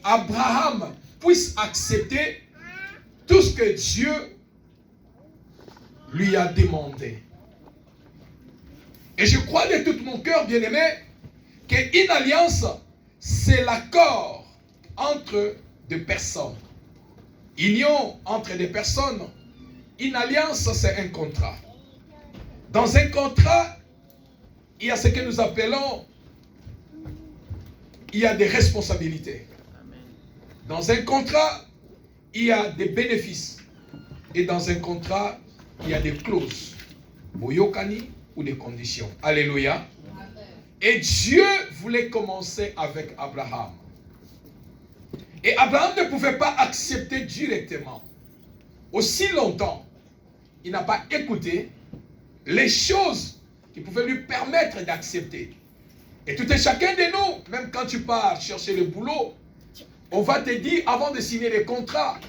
Abraham puisse accepter tout ce que Dieu lui a demandé. Et je crois de tout mon cœur, bien-aimé, qu'une alliance, c'est l'accord entre deux personnes. Union entre des personnes. Une alliance, c'est un contrat. Dans un contrat, il y a ce que nous appelons, il y a des responsabilités. Dans un contrat, il y a des bénéfices. Et dans un contrat, il y a des clauses. Boyokani ou des conditions. Alléluia. Et Dieu voulait commencer avec Abraham. Et Abraham ne pouvait pas accepter directement. Aussi longtemps, il n'a pas écouté les choses qui pouvaient lui permettre d'accepter. Et tout et chacun de nous, même quand tu pars chercher le boulot, on va te dire, avant de signer les contrats,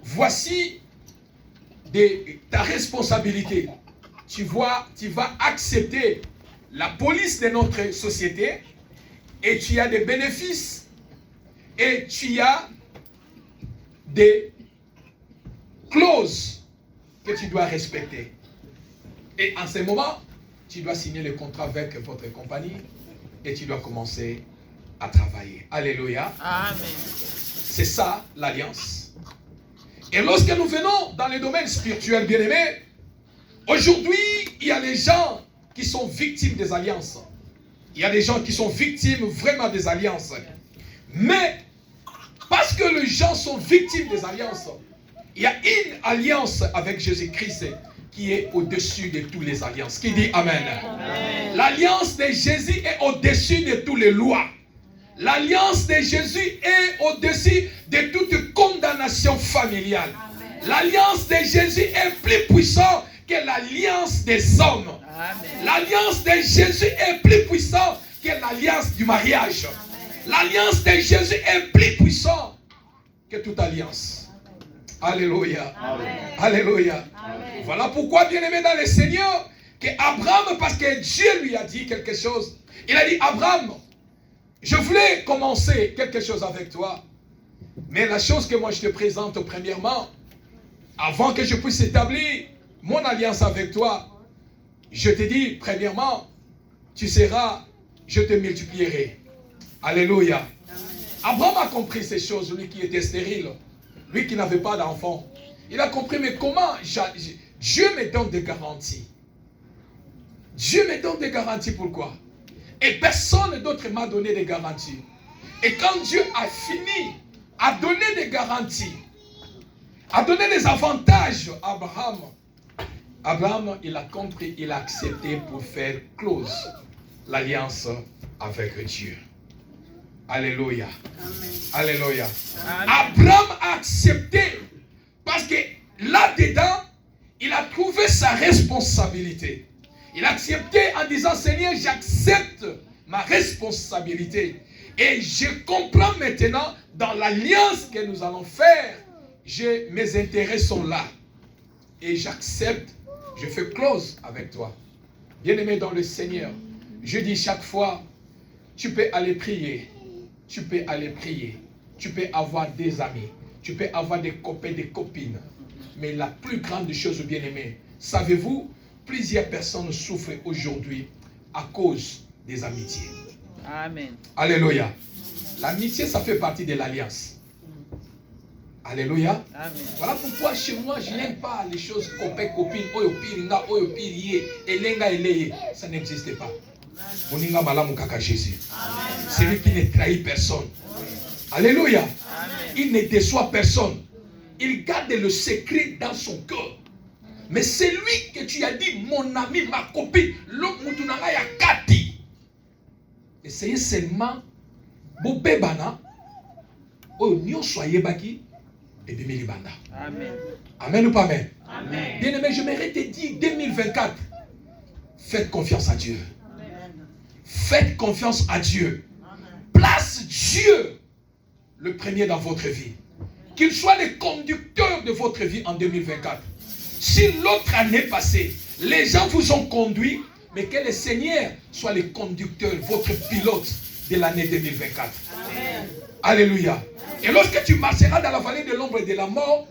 voici ta responsabilité. Tu vas accepter la police de notre société et tu as des bénéfices et tu as des clauses que tu dois respecter. Et en ce moment, tu dois signer le contrat avec votre compagnie et tu dois commencer à travailler. Alléluia. Amen. C'est ça l'alliance. Et lorsque nous venons dans le domaine spirituel, bien-aimés, aujourd'hui, il y a des gens qui sont victimes des alliances. Il y a des gens qui sont victimes vraiment des alliances. Mais, parce que les gens sont victimes des alliances, il y a une alliance avec Jésus-Christ qui est au-dessus de toutes les alliances. Qui dit Amen. Amen. L'alliance de Jésus est au-dessus de toutes les lois. L'alliance de Jésus est au-dessus de toute condamnation familiale. L'alliance de Jésus est plus puissante que l'alliance des hommes. L'alliance de Jésus est plus puissante que l'alliance du mariage. L'alliance de Jésus est plus puissante que toute alliance. Alléluia. Amen. Alléluia. Amen. Voilà pourquoi, bien-aimé dans le Seigneur, que Abraham, parce que Dieu lui a dit quelque chose, il a dit, Abraham, je voulais commencer quelque chose avec toi, mais la chose que moi je te présente premièrement, avant que je puisse établir mon alliance avec toi, je te dis, premièrement, tu seras, je te multiplierai. Alléluia. Abraham a compris ces choses, lui qui était stérile, lui qui n'avait pas d'enfant. Il a compris, mais comment Dieu me donne des garanties. Dieu me donne des garanties, pourquoi? Et personne d'autre m'a donné des garanties. Et quand Dieu a fini à donner des garanties, à donner des avantages à Abraham, il a compris, il a accepté pour faire close l'alliance avec Dieu. Alléluia. Amen. Alléluia. Amen. Abraham a accepté parce que là-dedans, il a trouvé sa responsabilité. Il a accepté en disant, Seigneur, j'accepte ma responsabilité. Et je comprends maintenant, dans l'alliance que nous allons faire, mes intérêts sont là. Et j'accepte, je fais close avec toi. Bien-aimé dans le Seigneur, je dis chaque fois, tu peux aller prier. Tu peux aller prier. Tu peux avoir des amis. Tu peux avoir des copains, des copines. Mais la plus grande chose, bien-aimé, savez-vous, plusieurs personnes souffrent aujourd'hui à cause des amitiés. Amen. Alléluia. L'amitié, ça fait partie de l'alliance. Alléluia. Amen. Voilà pourquoi chez moi, je n'aime pas les choses copains, copines, oyo piringa, oyo piriye, elenga, eleye. Ça n'existe pas. Moninga malamu kaka Jésus. C'est lui qui ne trahit personne. Alléluia. Amen. Il ne déçoit personne. Il garde le secret dans son cœur. Mais c'est lui que tu as dit, mon ami, ma copine, l'homme mutunanga ya kati. Essayez seulement, bobebana, oyo nyo soyez baki, et bimilibanda. Amen. Amen ou pas amen? Amen. Bien aimé, je m'aimerais te dire, 2024, faites confiance à Dieu. Faites confiance à Dieu. Place Dieu le premier dans votre vie. Qu'il soit le conducteur de votre vie en 2024. Si l'autre année passée, les gens vous ont conduit, mais que le Seigneur soit le conducteur, votre pilote de l'année 2024. Amen. Alléluia. Et lorsque tu marcheras dans la vallée de l'ombre et de la mort,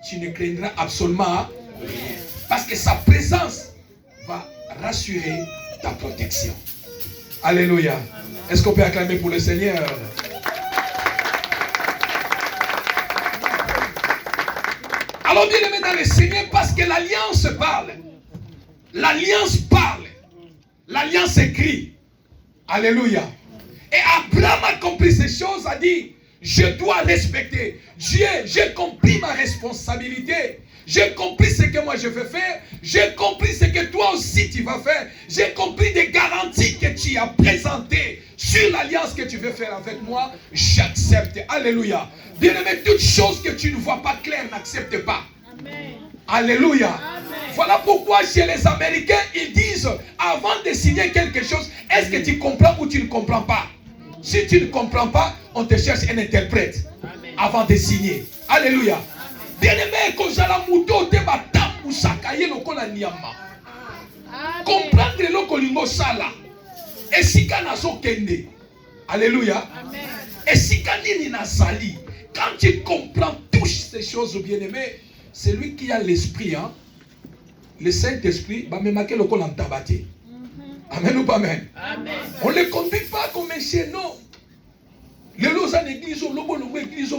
tu ne craindras absolument rien. Parce que sa présence va rassurer ta protection. Alléluia. Est-ce qu'on peut acclamer pour le Seigneur? Alors bien aimé dans le Seigneur, parce que l'alliance parle. L'alliance parle. L'alliance écrit. Alléluia. Et Abraham a compris ces choses, a dit, je dois respecter. Dieu, j'ai compris ma responsabilité. J'ai compris ce que moi je veux faire. J'ai compris ce que toi aussi tu vas faire. J'ai compris des garanties que tu as présentées sur l'alliance que tu veux faire avec moi. J'accepte. Alléluia. Bien-aimé, toutes choses que tu ne vois pas claires, n'accepte pas. Amen. Alléluia. Amen. Voilà pourquoi chez les Américains, ils disent, avant de signer quelque chose, est-ce que tu comprends ou tu ne comprends pas? Si tu ne comprends pas, on te cherche un interprète. Amen. Avant de signer. Alléluia. Bien-aimé, quand j'ai la mouton, te batam ou sakaye lokola niyama. Comprendre le kolingo sala. Et si kanazo kende. Alléluia. Amen. Et si kanini nazali. Quand tu comprends toutes ces choses, bien-aimé, c'est lui qui a l'esprit, hein. Le Saint-Esprit, bah me marquer lokola ntabate. Amen ou pas amen? Amen. On ne les conduit pas comme un chien, non. Les lois en église, l'église,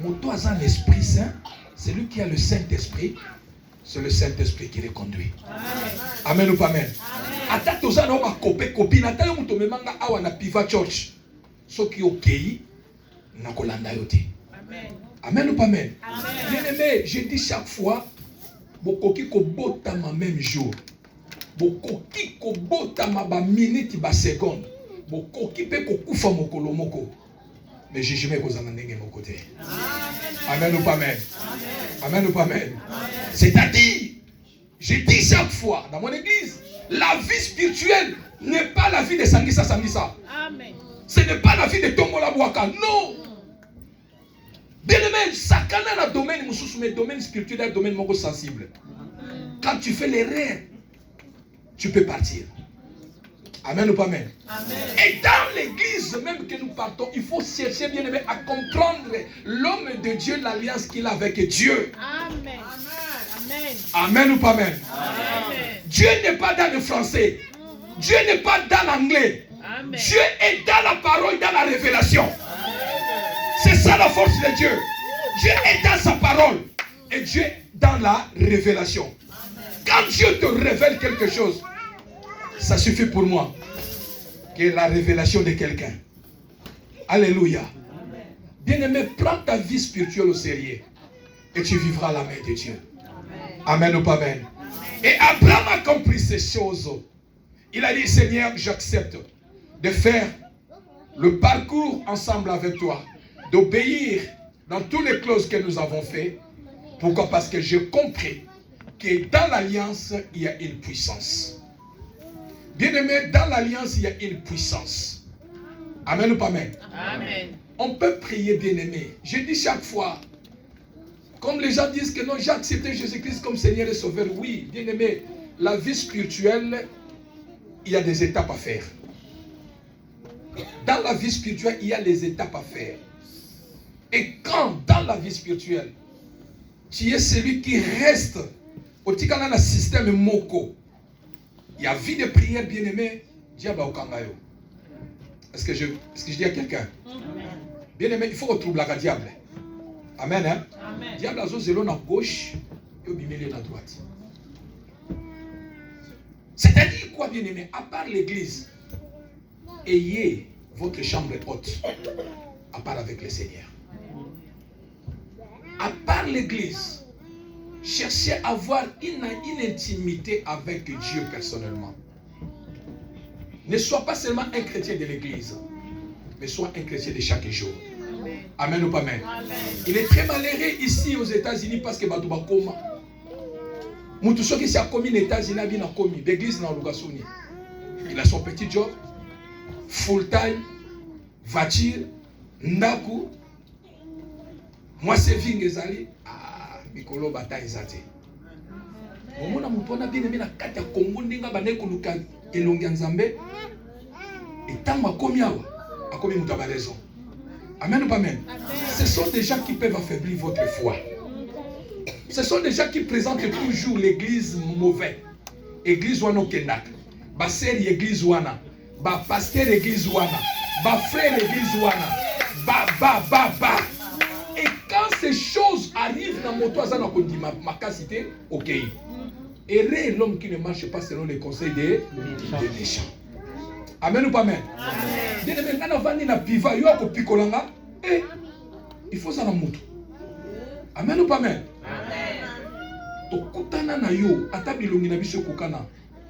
Moto a un esprit saint, c'est lui qui a le Saint-Esprit, c'est le Saint-Esprit qui les conduit. Amen ou pas amen? Ata toza na ba kopi na ta yo muto memanga awa na Piva Church. Soki okei na kolanda yo te. Amen. Amen ou pas amen? Amen. Bien-aimé, je dis chaque fois, bokoki ko botama même jour. Bokoki ko botama ba minute ba seconde. Bokoki pe ko kufa mokolo moko. Mais jugement ko zana ndenge mon côté. Amen ou pas amen? Amen ou pas amen? C'est-à-dire, je dis chaque fois dans mon église, la vie spirituelle n'est pas la vie de Sangisa Sangisa. Amen. Ce n'est pas la vie de Tombola Boaka. Non. Bien-aimé, chacun a un domaine, mais le domaine spirituel est un domaine beaucoup sensible. Quand tu fais l'erreur, tu peux partir. Amen ou pas amen? Amen. Et dans l'église même que nous partons, il faut chercher, bien aimé, à comprendre l'homme de Dieu, l'alliance qu'il a avec Dieu. Amen. Amen. Amen ou pas amen? Amen. Dieu n'est pas dans le français. Dieu n'est pas dans l'anglais. Amen. Dieu est dans la parole, dans la révélation. C'est ça la force de Dieu. Dieu est dans sa parole. Et Dieu est dans la révélation. Quand Dieu te révèle quelque chose, ça suffit pour moi. Que la révélation de quelqu'un. Alléluia. Bien-aimé, prends ta vie spirituelle au sérieux. Et tu vivras la main de Dieu. Amen ou pas amen? Et Abraham a compris ces choses. Il a dit, Seigneur, j'accepte de faire le parcours ensemble avec toi. D'obéir dans toutes les clauses que nous avons fait. Pourquoi? Parce que j'ai compris que dans l'alliance, il y a une puissance. Bien-aimé, dans l'alliance, il y a une puissance. Amen ou pas amen? Amen. On peut prier, bien-aimé. Je dis chaque fois, comme les gens disent que non, j'ai accepté Jésus-Christ comme Seigneur et Sauveur. Oui, bien-aimé, la vie spirituelle, il y a des étapes à faire. Dans la vie spirituelle, il y a des étapes à faire. Et quand, dans la vie spirituelle, tu es celui qui reste au Tikana système Moko, il y a vie de prière, bien-aimé, diable au Kangayo. Est-ce que je dis à quelqu'un? Bien-aimé, il faut retrouver la diable. Amen. Hein? Amen. Diable a zéro à gauche et au milieu à droite. C'est-à-dire quoi, bien-aimé? À part l'église, ayez votre chambre haute, à part avec le Seigneur. À part l'église, cherchez à avoir une intimité avec Dieu personnellement. Ne sois pas seulement un chrétien de l'église, mais sois un chrétien de chaque jour. Amen ou pas amen? Amen. Il est très malheureux ici aux États-Unis parce que Batouba Koma. Moutousho qui s'est commis aux États-Unis a bien commis. L'église dans Lugasuni. Il a son petit job, full time, voiture, ndaku. Moi c'est Vingezali. Ah, Mikolo Bata Izate. Omona mupona bien aimé na kati ya Congo ndinga baneko luka elongi nzambe. Et tant ma combien vous avez raison. Amen ou pas amen? Ce sont des gens qui peuvent affaiblir votre foi. Ce sont des gens qui présentent toujours l'église mauvaise. Église wana kendak. Ba sœur église wana. Ba pasteur église wana. Ba frère église wana. Ba. Et quand ces choses arrivent dans mon toit, ça n'a ma casité, ok. Et l'homme qui ne marche pas selon les conseils des méchants. Amen ou pas amen? Bien aimé, quand on va na piva, yo ko pikolanga, il faut ça na moto. Amen ou pas amen? To kutana na yo, ata bilongi na biso kokana,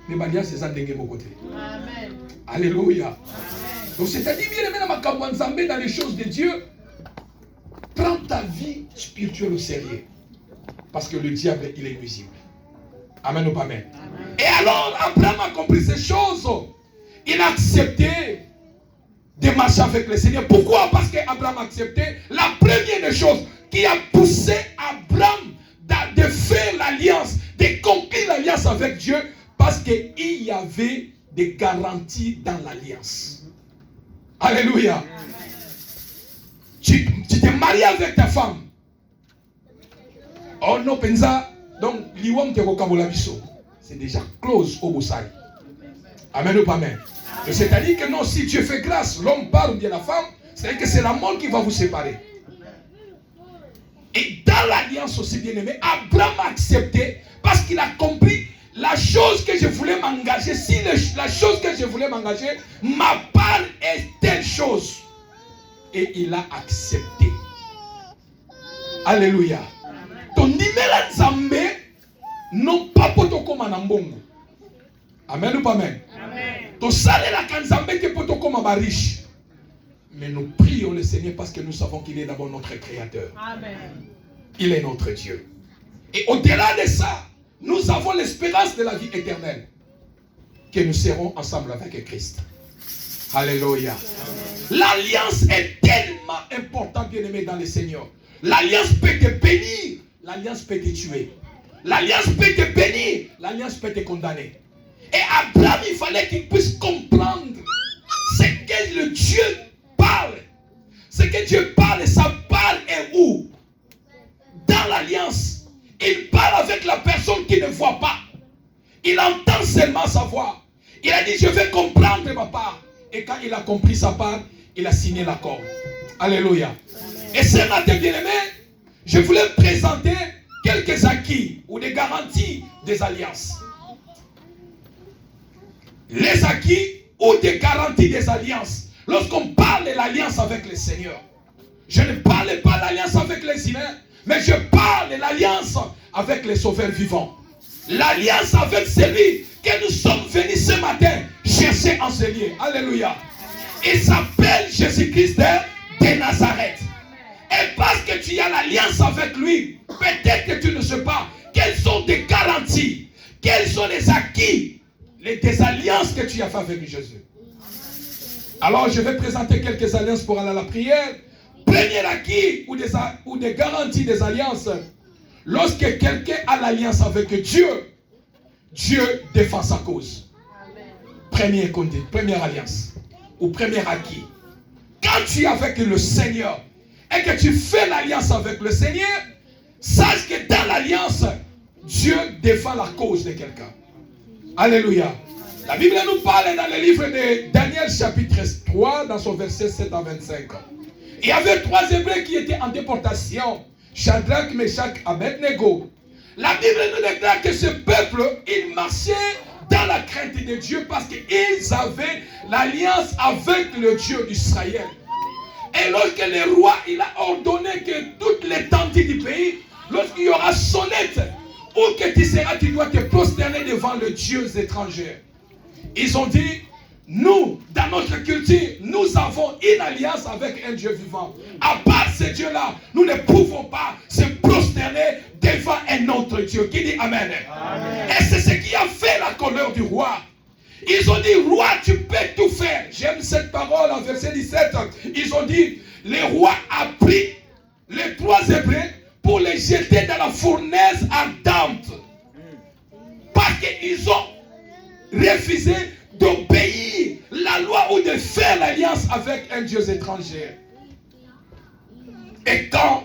mais balia c'est ça ndenge mo côté. Amen. Alléluia. Donc c'est-à-dire bien aimé na makambo nzambe dans les choses de Dieu, prends ta vie spirituelle au sérieux. Parce que le diable, il est nuisible. Amen ou pas amen? Et alors, Abraham a compris ces choses. Il a accepté de marcher avec le Seigneur. Pourquoi? Parce qu'Abraham a accepté la première des choses qui a poussé Abraham de faire l'alliance, de conclure l'alliance avec Dieu, parce qu'il y avait des garanties dans l'alliance. Alléluia. Tu t'es marié avec ta femme. Oh non, pensa. Donc, l'iwam te vokabola biso. C'est déjà close au Boussai. Amen ou pas amen? C'est-à-dire que non, si Dieu fait grâce, l'homme parle ou bien la femme, c'est-à-dire que c'est la mort qui va vous séparer. Et dans l'alliance aussi bien aimé, Abraham a accepté parce qu'il a compris la chose que je voulais m'engager. Si la chose que je voulais m'engager, ma part est telle chose. Et il a accepté. Alléluia. Ton numéro Nzambe non pas pour ton comme en bongo. Amen ou pas amen? Ton salaire la Nzambe que pour ton comme en riche. Mais nous prions le Seigneur parce que nous savons qu'il est d'abord notre Créateur. Amen. Il est notre Dieu. Et au-delà de ça, nous avons l'espérance de la vie éternelle. Que nous serons ensemble avec Christ. Alléluia. L'alliance est tellement importante, bien aimé dans le Seigneur. L'alliance peut te bénir, l'alliance peut te tuer. L'alliance peut te bénir, l'alliance peut te condamner. Et Abraham, il fallait qu'il puisse comprendre ce que le Dieu parle. Ce que Dieu parle, ça parle et où? Dans l'alliance. Il parle avec la personne qui ne voit pas. Il entend seulement sa voix. Il a dit, je vais comprendre ma part. Et quand il a compris sa part, il a signé l'accord. Alléluia. Et ce matin, bien aimé, je voulais présenter quelques acquis ou des garanties des alliances. Les acquis ou des garanties des alliances. Lorsqu'on parle de l'alliance avec le Seigneur, je ne parle pas de l'alliance avec les humains, mais je parle de l'alliance avec les sauveurs vivants. L'alliance avec celui que nous sommes venus ce matin chercher en ce lieu. Alléluia. Il s'appelle Jésus-Christ de Nazareth. Et parce que tu as l'alliance avec lui, peut-être que tu ne sais pas quelles sont tes garanties, quels sont les acquis, des alliances que tu as fait avec Jésus. Alors je vais présenter quelques alliances pour aller à la prière. Premier acquis ou des garanties des alliances. Lorsque quelqu'un a l'alliance avec Dieu, Dieu défend sa cause. Première alliance ou premier acquis. Quand tu es avec le Seigneur et que tu fais l'alliance avec le Seigneur, sache que dans l'alliance, Dieu défend la cause de quelqu'un. Alléluia. La Bible nous parle dans le livre de Daniel chapitre 3, dans son verset 7 à 25. Il y avait 3 Hébreux qui étaient en déportation. Shadrach, Meshach, Abednego. La Bible nous déclare que ce peuple, il marchait dans la crainte de Dieu parce qu'ils avaient l'alliance avec le Dieu d'Israël. Et lorsque le roi, il a ordonné que toutes les tentes du pays, lorsqu'il y aura sonnette, où que tu seras, tu dois te prosterner devant le Dieu étranger. Ils ont dit, nous, dans notre culture, nous avons une alliance avec un Dieu vivant. À part ce Dieu-là, nous ne pouvons pas se prosterner devant un autre Dieu. Qui dit Amen? Amen. Et c'est ce qui a fait la colère du roi. Ils ont dit, roi, tu peux tout faire. J'aime cette parole en verset 17. Ils ont dit, le roi a pris les 3 Hébreux pour les jeter dans la fournaise ardente. Parce qu'ils ont refusé d'obéir la loi ou de alliance avec un Dieu étranger. Et quand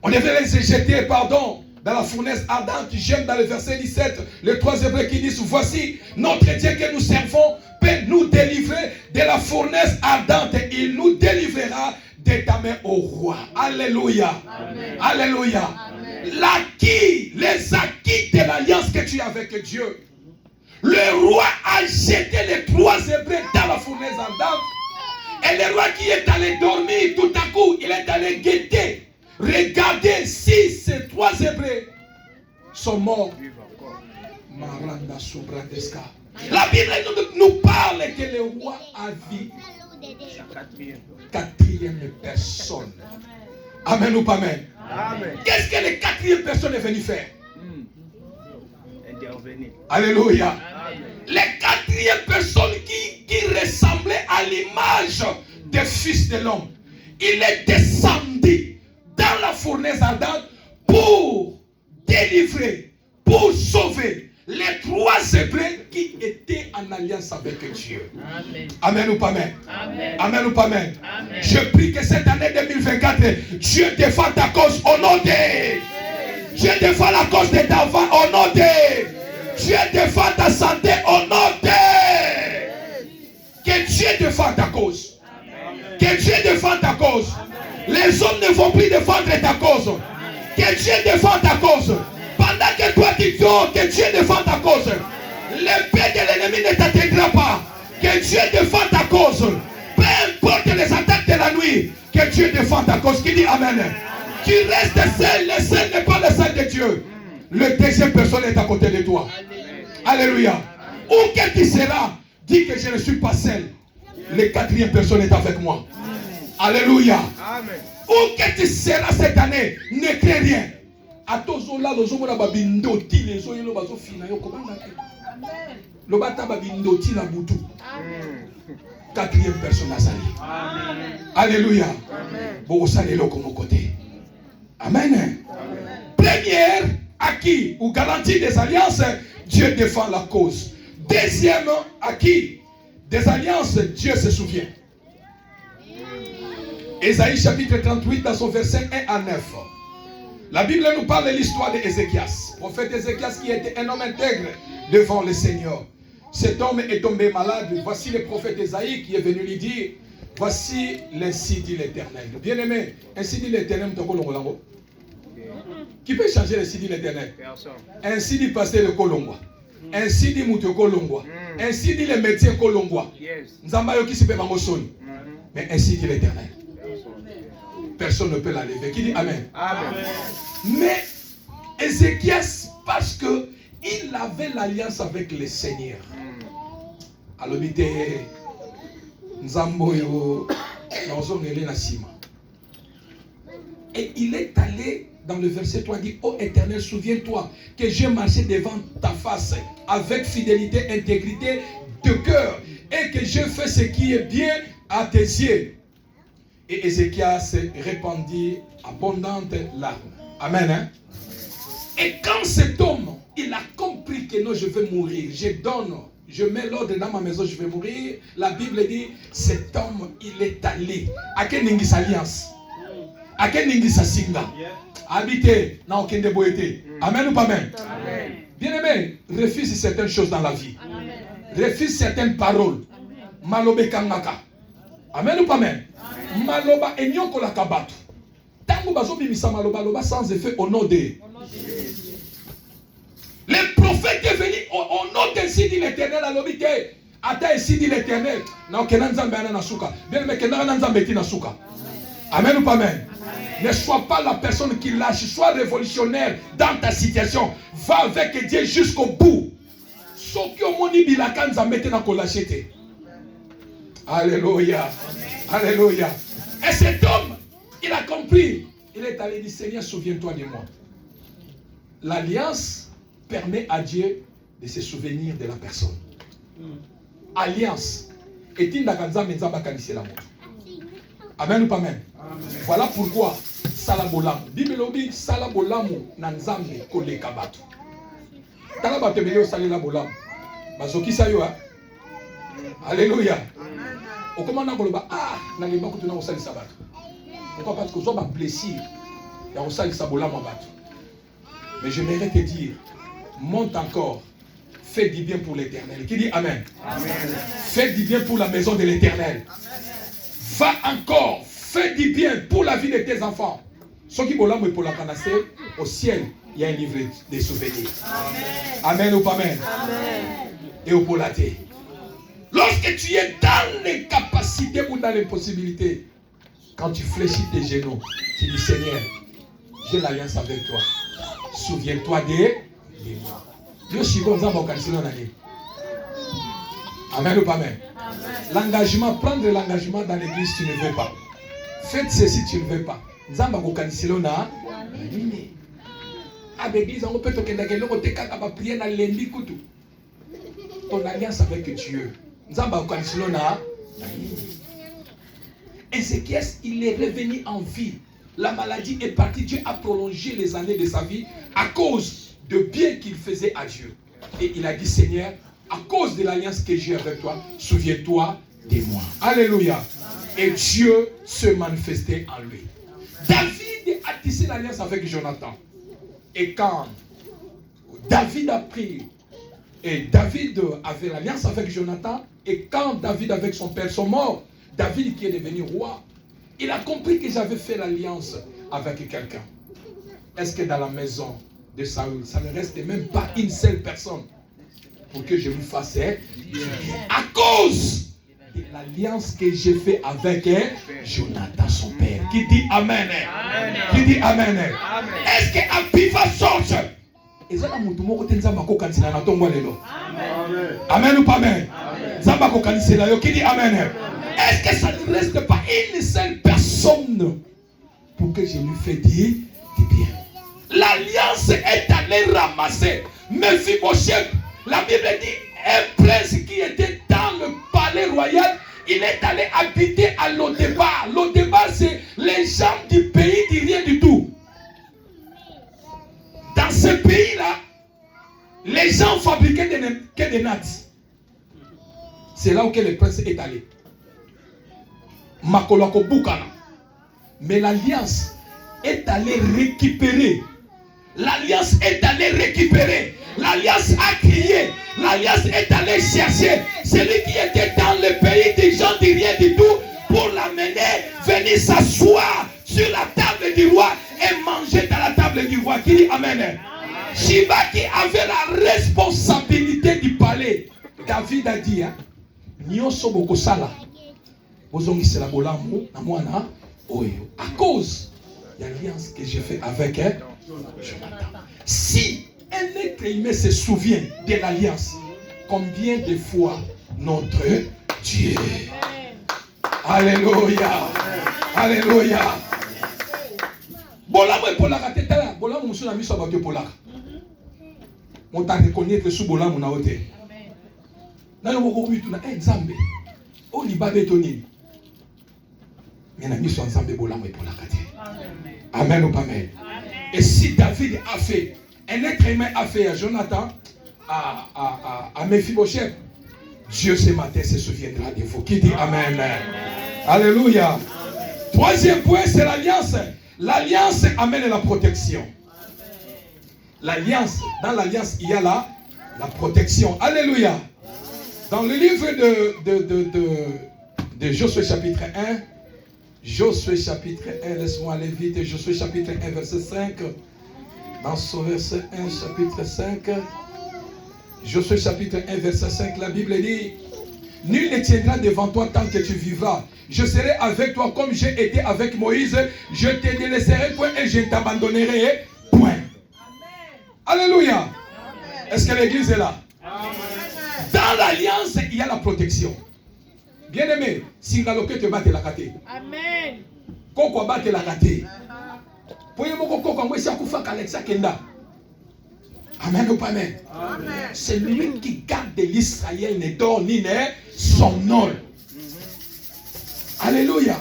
on devait les jeter, dans la fournaise ardente, j'aime dans le verset 17, les 3 Hébreux qui disent, voici, notre Dieu que nous servons peut nous délivrer de la fournaise ardente. Il nous délivrera de ta main au roi. Alléluia. Amen. Alléluia. L'acquis, les acquis de l'alliance que tu as avec Dieu. Le roi a jeté les 3 Hébreux dans la fournaise ardente. Et le roi qui est allé dormir, tout à coup, il est allé guetter. Regardez si ces 3 Hébreux sont morts. La Bible nous parle que le roi a vu 4e personne. Amen ou pas amen? Amen. Qu'est-ce que la 4e personne est venue faire? Intervenir. Alléluia. Amen. Les 4e personne qui ressemblait à l'image des fils de l'homme. Il est descendu dans la fournaise ardente pour délivrer, pour sauver les 3 Hébreux qui étaient en alliance avec Dieu. Amen. Amen ou pas amen? Amen. Amen ou pas amen? Amen. Je prie que cette année 2024, Dieu défend ta cause au nom de Dieu défend la cause de ta vie au nom de Dieu défend ta santé au nom de que Dieu défend ta cause. Amen. Que Dieu défend ta cause. Amen. Les hommes ne vont plus défendre ta cause. Amen. Que Dieu défend ta cause. Pendant que toi tu dors, que Dieu défend ta cause. L'épée de l'ennemi ne t'atteindra pas. Que Dieu défend ta cause. Peu importe les attaques de la nuit, que Dieu défend ta cause. Qui dit Amen? Tu restes seul. Le seul n'est pas le seul de Dieu. Le 2e personne est à côté de toi. Alléluia. Où que tu seras, dis que je ne suis pas seul. Le 4e personne est avec moi. Alléluia. Où que tu seras cette année, ne crains rien. Atozola lozomona babindoti lezo yelo bazofina yo komanda ke. Lobata babindoti la butu. 4e personne azali. Amen. Alléluia. Amen. Bon salelo comme côté. Amen. Première acquis ou garantie des alliances, Dieu défend la cause. Deuxième acquis des alliances, Dieu se souvient. Ésaïe chapitre 38 dans son verset 1 à 9. La Bible nous parle de l'histoire d'Ézéchias. Prophète Ézéchias qui était un homme intègre devant le Seigneur. Cet homme est tombé malade. Voici le prophète Ésaïe qui est venu lui dire, voici l'ainsi dit l'Éternel. Bien-aimé, ainsi dit l'Éternel. Qui peut changer l'ainsi dit l'Éternel? Ainsi dit pasteur de Kolongwa. Ainsi dit Mouto Kolongwa. Ainsi dit les médecins Kolongwa. Nzambayo qui se peut m'angosoni. Mais ainsi dit l'Éternel. Personne ne peut la lever. Qui dit Amen? Amen. Mais Ézéchias, parce que il avait l'alliance avec le Seigneur. Alors il était Nzamboyo Nasima. Et il est allé dans le verset 3, il dit, ô Éternel, souviens-toi que j'ai marché devant ta face avec fidélité, intégrité de cœur et que j'ai fait ce qui est bien à tes yeux. Et Ézéchias répandit abondantes larmes. Amen. Hein? Et quand cet homme, il a compris que non, je vais mourir, je mets l'ordre dans ma maison, je vais mourir. La Bible dit, cet homme, il est allé. À quelle ningis alliance? À quelle ningis singa? Habiter dans aucun déboïté. Amen ou pas amen? Amen. Bien aimé, refuse certaines choses dans la vie. Amen. Refuse certaines paroles. Malobe kangaka. Amen ou pas amen? Maloba enyoko la kabatu. Tango bazo bimisa maloba loba sans effet au nom de. Le prophète est venu au nom de ainsi dit l'Éternel à l'obité. Ata ainsi dit l'Éternel. Na okena nzambe ana na suka. Bien mais kena na nzambe ti na suka. Amen ou pas amen? Ne sois pas la personne qui lâche, sois révolutionnaire dans ta situation. Va avec Dieu jusqu'au bout. Soki omoni bilaka nzambe te na ko lâcher. Alléluia. Alléluia. Et cet homme, il a compris. Il est allé dire, Seigneur, souviens-toi de moi. L'alliance permet à Dieu de se souvenir de la personne. Alliance. Et il n'a qu'à dire, amen ou pas amen? Voilà pourquoi Salabolam. Bible dit Salabolamu nanzambe kole kabatu. Talaba tebele o salela bolam. Bazoki sayo. Alléluia. Au commandant Koloba, ah, n'allez pas continuer au salut sabbat. Pourquoi? Parce que vous avez blessure. Il y a au salut sabbat mon bateau. Mais j'aimerais te dire, monte encore. Fais du bien pour l'éternel. Qui dit Amen? Amen. Fais du bien pour la maison de l'éternel. Va encore. Fais du bien pour la vie de tes enfants. Ceux qui volent pour la canasser, au ciel, il y a un livre de souvenirs. Amen, amen ou pas amen? Amen. Et au polaté. Lorsque tu es dans les capacités ou dans les possibilités, quand tu fléchis tes genoux, tu dis Seigneur, j'ai l'alliance avec toi. Souviens-toi de moi. Dieu suis comme ça, amen ou pas amen? L'engagement, prendre l'engagement dans l'église, tu ne veux pas. Faites ceci, tu ne veux pas. Nzamba ko kanisilo na nini à l'église on peut te kendakelo ko te kaka ba prier na lendi kutu ton alliance avec Dieu nzamba ko kanisilo na nini. Ézéchiel il est revenu en vie, la maladie est partie, Dieu a prolongé les années de sa vie à cause de bien qu'il faisait à Dieu et il a dit Seigneur, à cause de l'alliance que j'ai avec toi, souviens-toi de moi. Alléluia. Et Dieu se manifestait en lui. David a tissé l'alliance avec Jonathan. Et quand David a pris, et David avait l'alliance avec Jonathan, et quand David avec son père sont morts, David qui est devenu roi, il a compris que j'avais fait l'alliance avec quelqu'un. Est-ce que dans la maison de Saül, ça ne reste même pas une seule personne pour que je lui fasse à cause de l'alliance que j'ai fait avec Jonathan son père. Qui dit Amen? Amen. Qui dit Amen? Amen. Est-ce que Abiva sorte? Amen ou pas Amen? Qui dit Amen? Est-ce que ça ne reste pas une seule personne pour que je lui fasse dire bien? L'alliance est allée ramasser Mephibosheth. La Bible dit un prince qui était dans le palais royal, il est allé habiter à Lodébar. Lodébar, c'est les gens du pays du rien du tout. Dans ce pays-là, les gens fabriquaient que des nattes. C'est là où le prince est allé. Makolako Bukana. Mais l'alliance est allée récupérer. L'alliance est allée récupérer. L'alliance a crié. L'alliance est allée chercher celui qui était dans le pays des gens du rien du tout pour l'amener, venir s'asseoir sur la table du roi et manger dans la table du roi. Qui dit Amen? Shiba qui avait la responsabilité du palais. David a dit, Nyoso Bokosala, Bozongi la Bolamu, Namwana, Oyo. À cause de l'alliance que j'ai fait avec Jonathan. Si un être humain se souvient de l'alliance, combien de fois notre Dieu. Alléluia. Alléluia. Bolamu et Polaka, tetala. Bolamu musuna miso abatio Polaka. On t'a reconnaître sous Bolamu na ote. Na yo moko bitu na Nzambe. O libabe tonini. Mais na miso Nzambe Bolamu et Polaka. Amen ou pas amen. Et si David a fait, un être humain a fait à Jonathan, à Mephibosheth, Dieu ce matin se souviendra de vous. Qui dit Amen? Alléluia. Troisième point, c'est l'alliance. L'alliance amène la protection. L'alliance, dans l'alliance, il y a la protection. Alléluia. Dans le livre de Josué chapitre 1, Josué chapitre 1, laisse-moi aller vite, Josué chapitre 1, verset 5. Dans ce verset 1, chapitre 5, Josué chapitre 1, verset 5, la Bible dit, nul ne tiendra devant toi tant que tu vivras. Je serai avec toi comme j'ai été avec Moïse. Je te délaisserai point et je ne t'abandonnerai point. Amen. Alléluia. Est-ce que l'église est là? Amen. Dans l'alliance, il y a la protection. Bien-aimé, si ngaloke te bate la kate. Amen. Koko bate la kate. Poye moko koko mwesi akufa Alexa Kenda. Amen ou pas amen? Amen. C'est lui qui garde l'Israël ne dort ni ne somnole. Alléluia.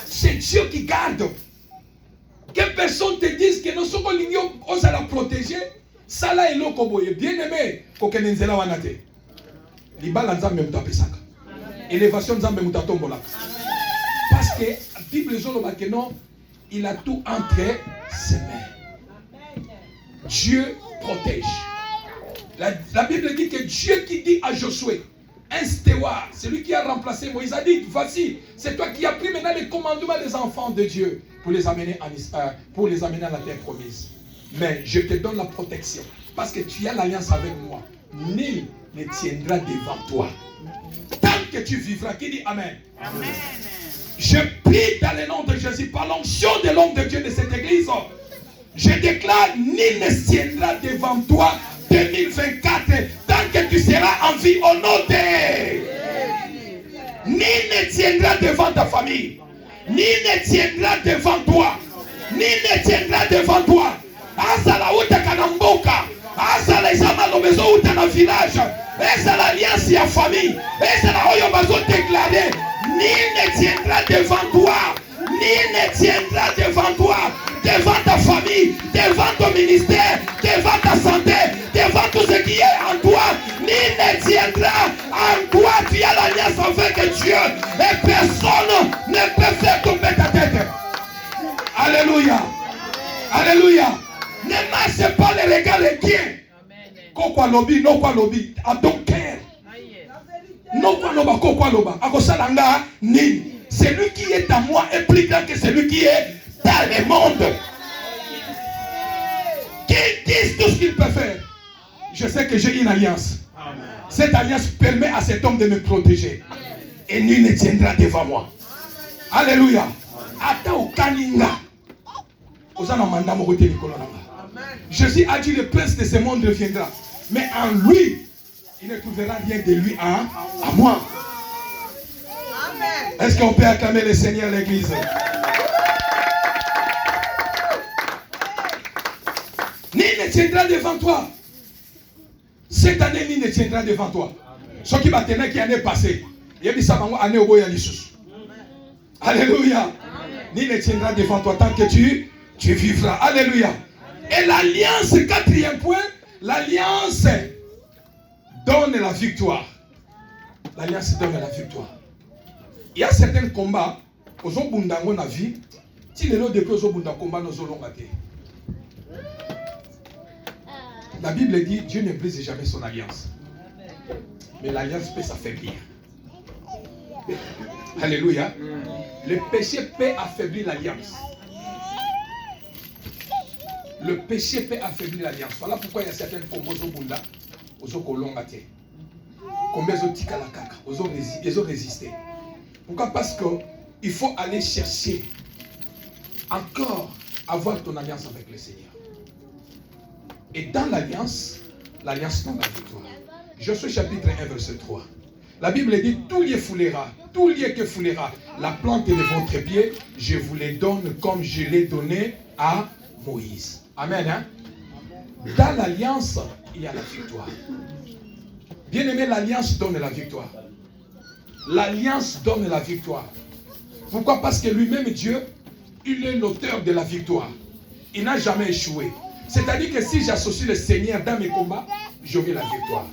C'est Dieu qui garde. Que personne te dise que nous sommes on va la protéger. Ça là est l'okoboye. Bien-aimé, kokenenzela wanate. Libala nzambe mtapesaka. Élévation de Zambé Moutatombola. Parce que la Bible dit non, il a tout entre ses mains. Dieu protège. La Bible dit que Dieu qui dit à Josué, un steward, celui qui a remplacé Moïse, a dit, voici, c'est toi qui as pris maintenant les commandements des enfants de Dieu pour les amener à la terre promise. Mais je te donne la protection parce que tu as l'alliance avec moi. Nul ne tiendra devant toi. Tant que tu vivras, qui dit Amen. Amen. Je prie dans le nom de Jésus, par l'onction de l'homme de Dieu de cette église, je déclare, nul ne tiendra devant toi 2024 tant que tu seras en vie au nom de... Nul ne tiendra devant ta famille. Nul ne tiendra devant toi. Nul ne tiendra devant toi. Azala uta kanamboka. Azala izama lobezo uta na village. Ezala alliance ya famille. Ezala oyo bazo déclarer. Nul ne tiendra devant toi. Nul ne tiendra devant toi. Devant ta famille, devant ton ministère, devant ta santé, devant tout ce qui est en toi. Nul ne tiendra en toi. Tu as l'alliance avec Dieu. Et personne ne peut faire tomber ta tête. Alléluia. Alléluia. Ne marche pas les regards inquiets. Kokwa lobby, non quoi lobby. I don't care. Non quoi loba, kokwa loba. Akosalanga ni. Celui qui est à moi est plus grand que celui qui est dans le monde. Qu'ils disent tout ce qu'il peut faire. Je sais que j'ai une alliance. Cette alliance permet à cet homme de me protéger. Et nul ne tiendra devant moi. Alléluia. Ata okaninga. Jésus a dit le prince de ce monde reviendra. Mais en lui, il ne trouvera rien de lui à moi. Est-ce qu'on peut acclamer le Seigneur l'église? Nul ne tiendra devant toi. Cette année, nul ne tiendra devant toi. Ce qui va tenir qui année passée. Alléluia. Nul ne tiendra devant toi tant que tu vivras. Alléluia. Et l'alliance, quatrième point, l'alliance donne la victoire. L'alliance donne la victoire. Il y a certains combats, aux obundango na vie, si les lots de plus au combat nous allons rater. La Bible dit Dieu ne brise jamais son alliance. Mais l'alliance peut s'affaiblir. Alléluia. Le péché peut affaiblir l'alliance. Le péché peut affaiblir l'alliance. Voilà pourquoi il y a certains combats au bunda, aux okolongate. Combien ils ont tika la caca, ils ont résisté. Pourquoi? Parce qu'il faut aller chercher encore avoir ton alliance avec le Seigneur. Et dans l'alliance donne la victoire. Josué chapitre 1 verset 3. La Bible dit, tout lieu foulera, tout lieu que foulera la plante de votre pied, je vous les donne comme je l'ai donné à Moïse. Amen. Hein? Dans l'alliance, il y a la victoire. Bien aimé, l'alliance donne la victoire. L'alliance donne la victoire. Pourquoi? Parce que lui-même, Dieu, il est l'auteur de la victoire. Il n'a jamais échoué. C'est-à-dire que si j'associe le Seigneur dans mes combats, j'aurai la victoire.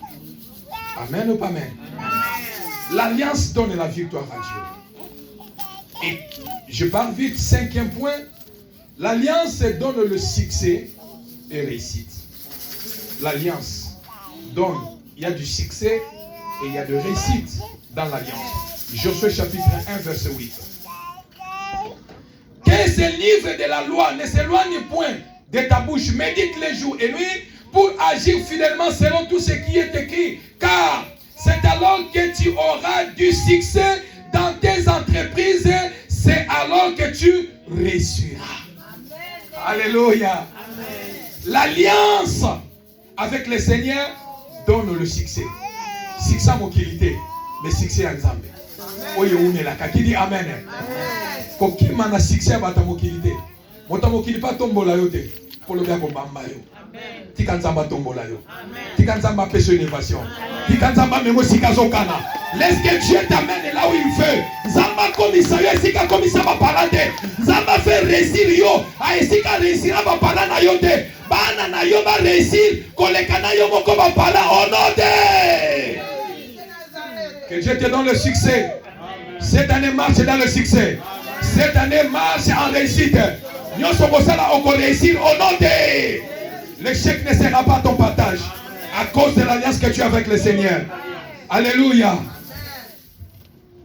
Amen ou pas amen? L'alliance donne la victoire à Dieu. Et je parle vite, cinquième point. L'alliance donne le succès et réussite. L'alliance donne, il y a du succès et il y a de réussite dans l'alliance. Josué chapitre 1 verset 8. Que ce livre de la loi ne s'éloigne point de ta bouche, médite les jours et nuits pour agir fidèlement selon tout ce qui est écrit. Car c'est alors que tu auras du succès dans tes entreprises, c'est alors que tu réussiras. Alléluia. L'alliance avec le Seigneur donne le succès. Succès à mokilité, mais succès à Nzambe. Oye unela kakidi amen. Koki mana succès à bata mokilité. Mota mokili pa tombola yote. Pour le bien bamba yo. Tika Nzamba tombola yo. Tika Nzamba pêche innovation. Tika Nzamba memo sikazo kana. Laisse que Dieu t'amène là où il veut. Nzamba commissaire, sika commissaire va parler. Nzamba fait réussir yo. A sika réussir va parler na yo te. Bana na yo va réussir. Koleka na yo moko va parler au nom de. Que Dieu te donne le succès. Cette année, marche dans le succès. Cette année, marche en réussite. Nous sommes là, on va réussir au nom de... L'échec ne sera pas ton partage. À cause de l'alliance que tu as avec le Seigneur. Alléluia.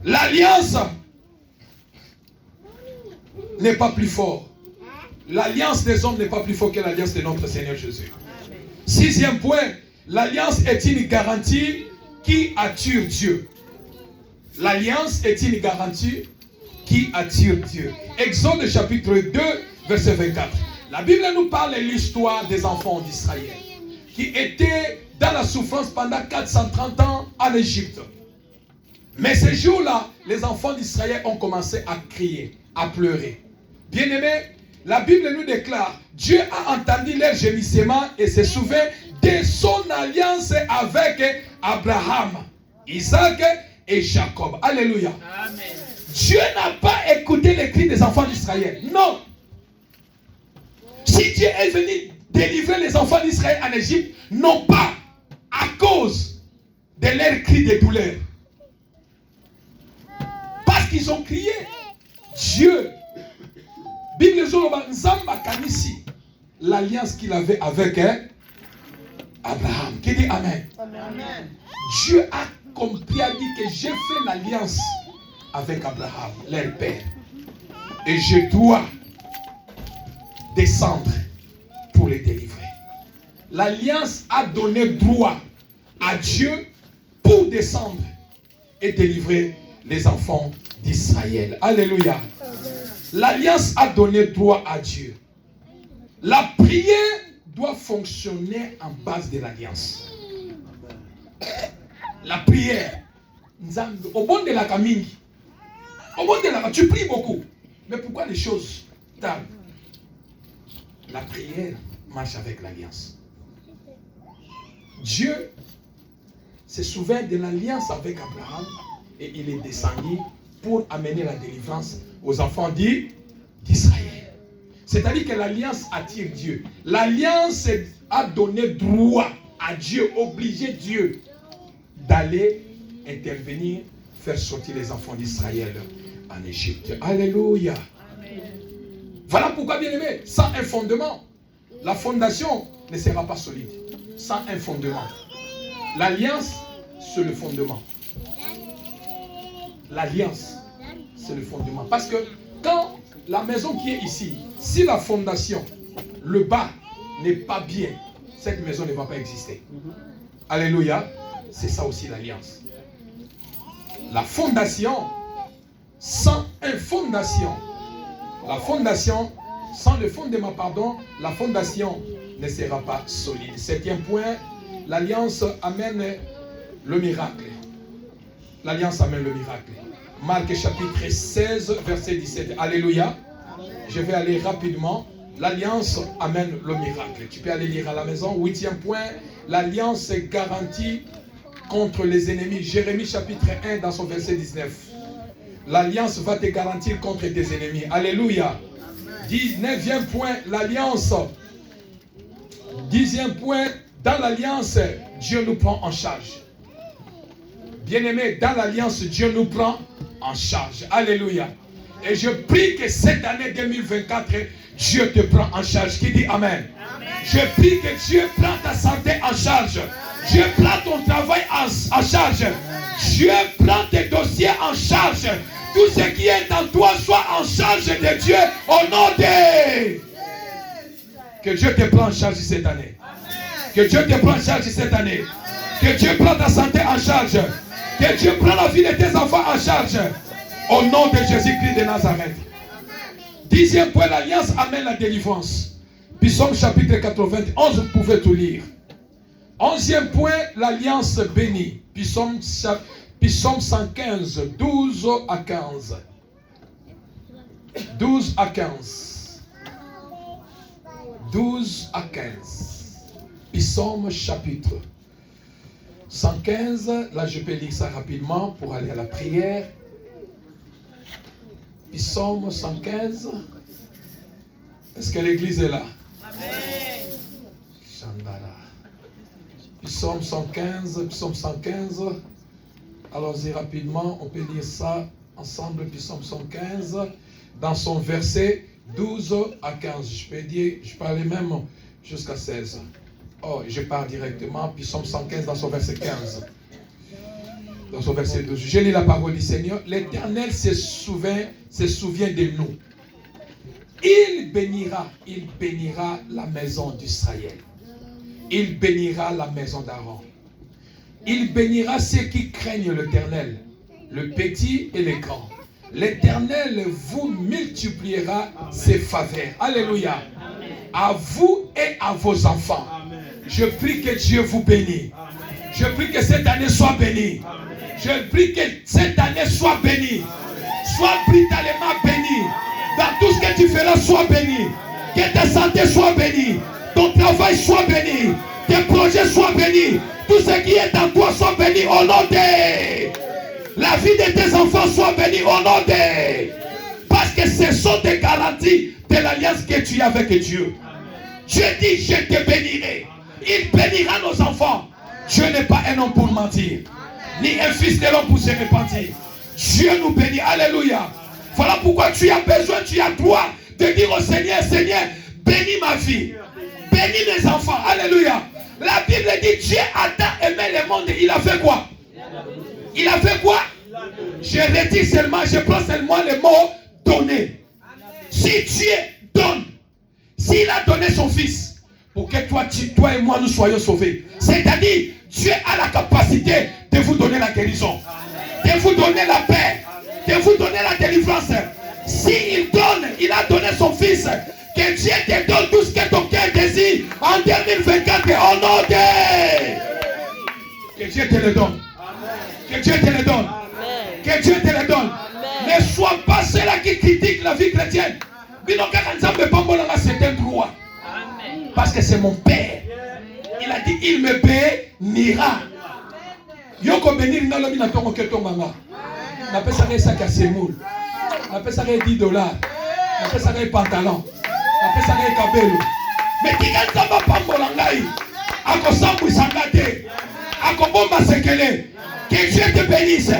L'alliance n'est pas plus fort. L'alliance des hommes n'est pas plus fort que l'alliance de notre Seigneur Jésus. 6e point, l'alliance est une garantie qui attire Dieu. L'alliance est une garantie qui attire Dieu. Exode chapitre 2, verset 24. La Bible nous parle de l'histoire des enfants d'Israël qui étaient dans la souffrance pendant 430 ans en Égypte. Mais ce jour-là, les enfants d'Israël ont commencé à crier, à pleurer. Bien-aimés, la Bible nous déclare, Dieu a entendu leur gémissement et se souvient de son alliance avec Abraham, Isaac et Jacob. Alléluia. Amen. Dieu n'a pas écouté les cris des enfants d'Israël. Non. Si Dieu est venu délivrer les enfants d'Israël en Égypte, non pas à cause de leurs cris de douleur. Parce qu'ils ont crié. Dieu, Bible Nzamba Kanisi, l'alliance qu'il avait avec Abraham. Qui dit Amen. Amen. Dieu a compris, a dit que j'ai fait l'alliance avec Abraham, leur père. Et je dois descendre pour les délivrer. L'alliance a donné droit à Dieu pour descendre et délivrer les enfants d'Israël. Alléluia. L'alliance a donné droit à Dieu. La prière doit fonctionner en base de l'alliance. La prière. Au bon de la Kamingi. Au bon de la tu pries beaucoup. Mais pourquoi les choses tardent? La prière marche avec l'alliance. Dieu se souvient de l'alliance avec Abraham et il est descendu pour amener la délivrance aux enfants d'Israël. C'est-à-dire que l'alliance attire Dieu. L'alliance a donné droit à Dieu, obligé Dieu d'aller intervenir, faire sortir les enfants d'Israël en Égypte. Alléluia. Amen. Voilà pourquoi, bien aimé, sans un fondement, la fondation ne sera pas solide. Sans un fondement. L'alliance, c'est le fondement. L'alliance, c'est le fondement. Parce que quand la maison qui est ici, si la fondation, le bas n'est pas bien, cette maison ne va pas exister. Alléluia. C'est ça aussi l'alliance. La fondation, sans une fondation, la fondation, sans le fondement, pardon, la fondation ne sera pas solide. 7e point, l'alliance amène le miracle. L'alliance amène le miracle. Marc chapitre 16, verset 17. Alléluia. Je vais aller rapidement. L'alliance amène le miracle. Tu peux aller lire à la maison. 8e point, l'alliance garantit contre les ennemis. Jérémie chapitre 1 dans son verset 19. L'alliance va te garantir contre tes ennemis. Alléluia. 19e point, l'alliance. 10e point, dans l'alliance, Dieu nous prend en charge. Bien-aimé, dans l'alliance, Dieu nous prend en charge. Alléluia. Et je prie que cette année 2024, Dieu te prend en charge. Qui dit Amen? Amen. Je prie que Dieu prend ta santé en charge. Dieu prend ton travail en charge. Dieu prend tes dossiers en charge. Tout ce qui est en toi soit en charge de Dieu au nom de... Que Dieu te prenne en charge cette année. Que Dieu te prenne en charge cette année. Que Dieu prenne ta santé en charge. Que Dieu prenne la vie de tes enfants en charge. Au nom de Jésus-Christ de Nazareth. 10e point, l'alliance amène la délivrance. Psaume chapitre 91, vous pouvez tout lire. 11e point, l'alliance bénie. Psaume 115, 12 à 15. 12 à 15. 12 à 15. Psaume chapitre 115. Là, je peux lire ça rapidement pour aller à la prière. Psaume 115. Est-ce que l'église est là? Amen. Chandala. Psaume 115. Psaume 115. Allons-y rapidement, on peut lire ça ensemble, Psaume 115, dans son verset 12 à 15. Je peux aller même jusqu'à 16. Oh, je pars directement, Psaume 115 dans son verset 15. Dans son verset 12. Je lis la parole du Seigneur. L'Éternel se souvient de nous. Il bénira la maison d'Israël. Il bénira la maison d'Aaron. Il bénira ceux qui craignent l'Éternel, le petit et le grand. L'Éternel vous multipliera ses faveurs. Alléluia. À vous et à vos enfants. Je prie que Dieu vous bénisse. Je prie que cette année soit bénie. Je prie que cette année soit bénie. Sois brutalement béni. Dans tout ce que tu feras, sois béni. Que ta santé soit bénie. Ton travail soit béni. Tes projets soient bénis. Tout ce qui est en toi soit béni au nom de... La vie de tes enfants soit bénie au nom de... Parce que ce sont des garanties de l'alliance que tu as avec Dieu. Dieu dit, je te bénirai. Il bénira nos enfants. Dieu n'est pas un homme pour mentir. Ni un fils de l'homme pour se repentir. Dieu nous bénit. Alléluia. Voilà pourquoi tu as besoin, tu as droit de dire au Seigneur, Seigneur, bénis ma vie. Bénis mes enfants. Alléluia. La Bible dit, Dieu a tant aimé le monde. Il a fait quoi? Il a fait quoi? Je retire seulement, je prends seulement le mot donner. Si Dieu donne, s'il a donné son fils, pour que toi et moi nous soyons sauvés. C'est-à-dire, Dieu a la capacité de vous donner la guérison, de vous donner la paix, de vous donner la délivrance. S'il donne, il a donné son fils. Que Dieu te donne tout ce que ton cœur désire en 2024 au nom de... Que Dieu te le donne. Que Dieu te le donne. Que Dieu te le donne. Ne sois pas ceux-là qui critiquent la vie chrétienne. C'est un droit. Parce que c'est mon Père. Il a dit, il me bénira. Yoko bénir n'a l'homme n'a pas que ton maman. N'a pas ça sac à semoule. N'a pas ça $10. N'a pas ça pantalon. N'a pas ça cabello. Mais qui gagne ça va pas molangai. Ako sambu sangate. Ako bomba sekele. Que Dieu te bénisse.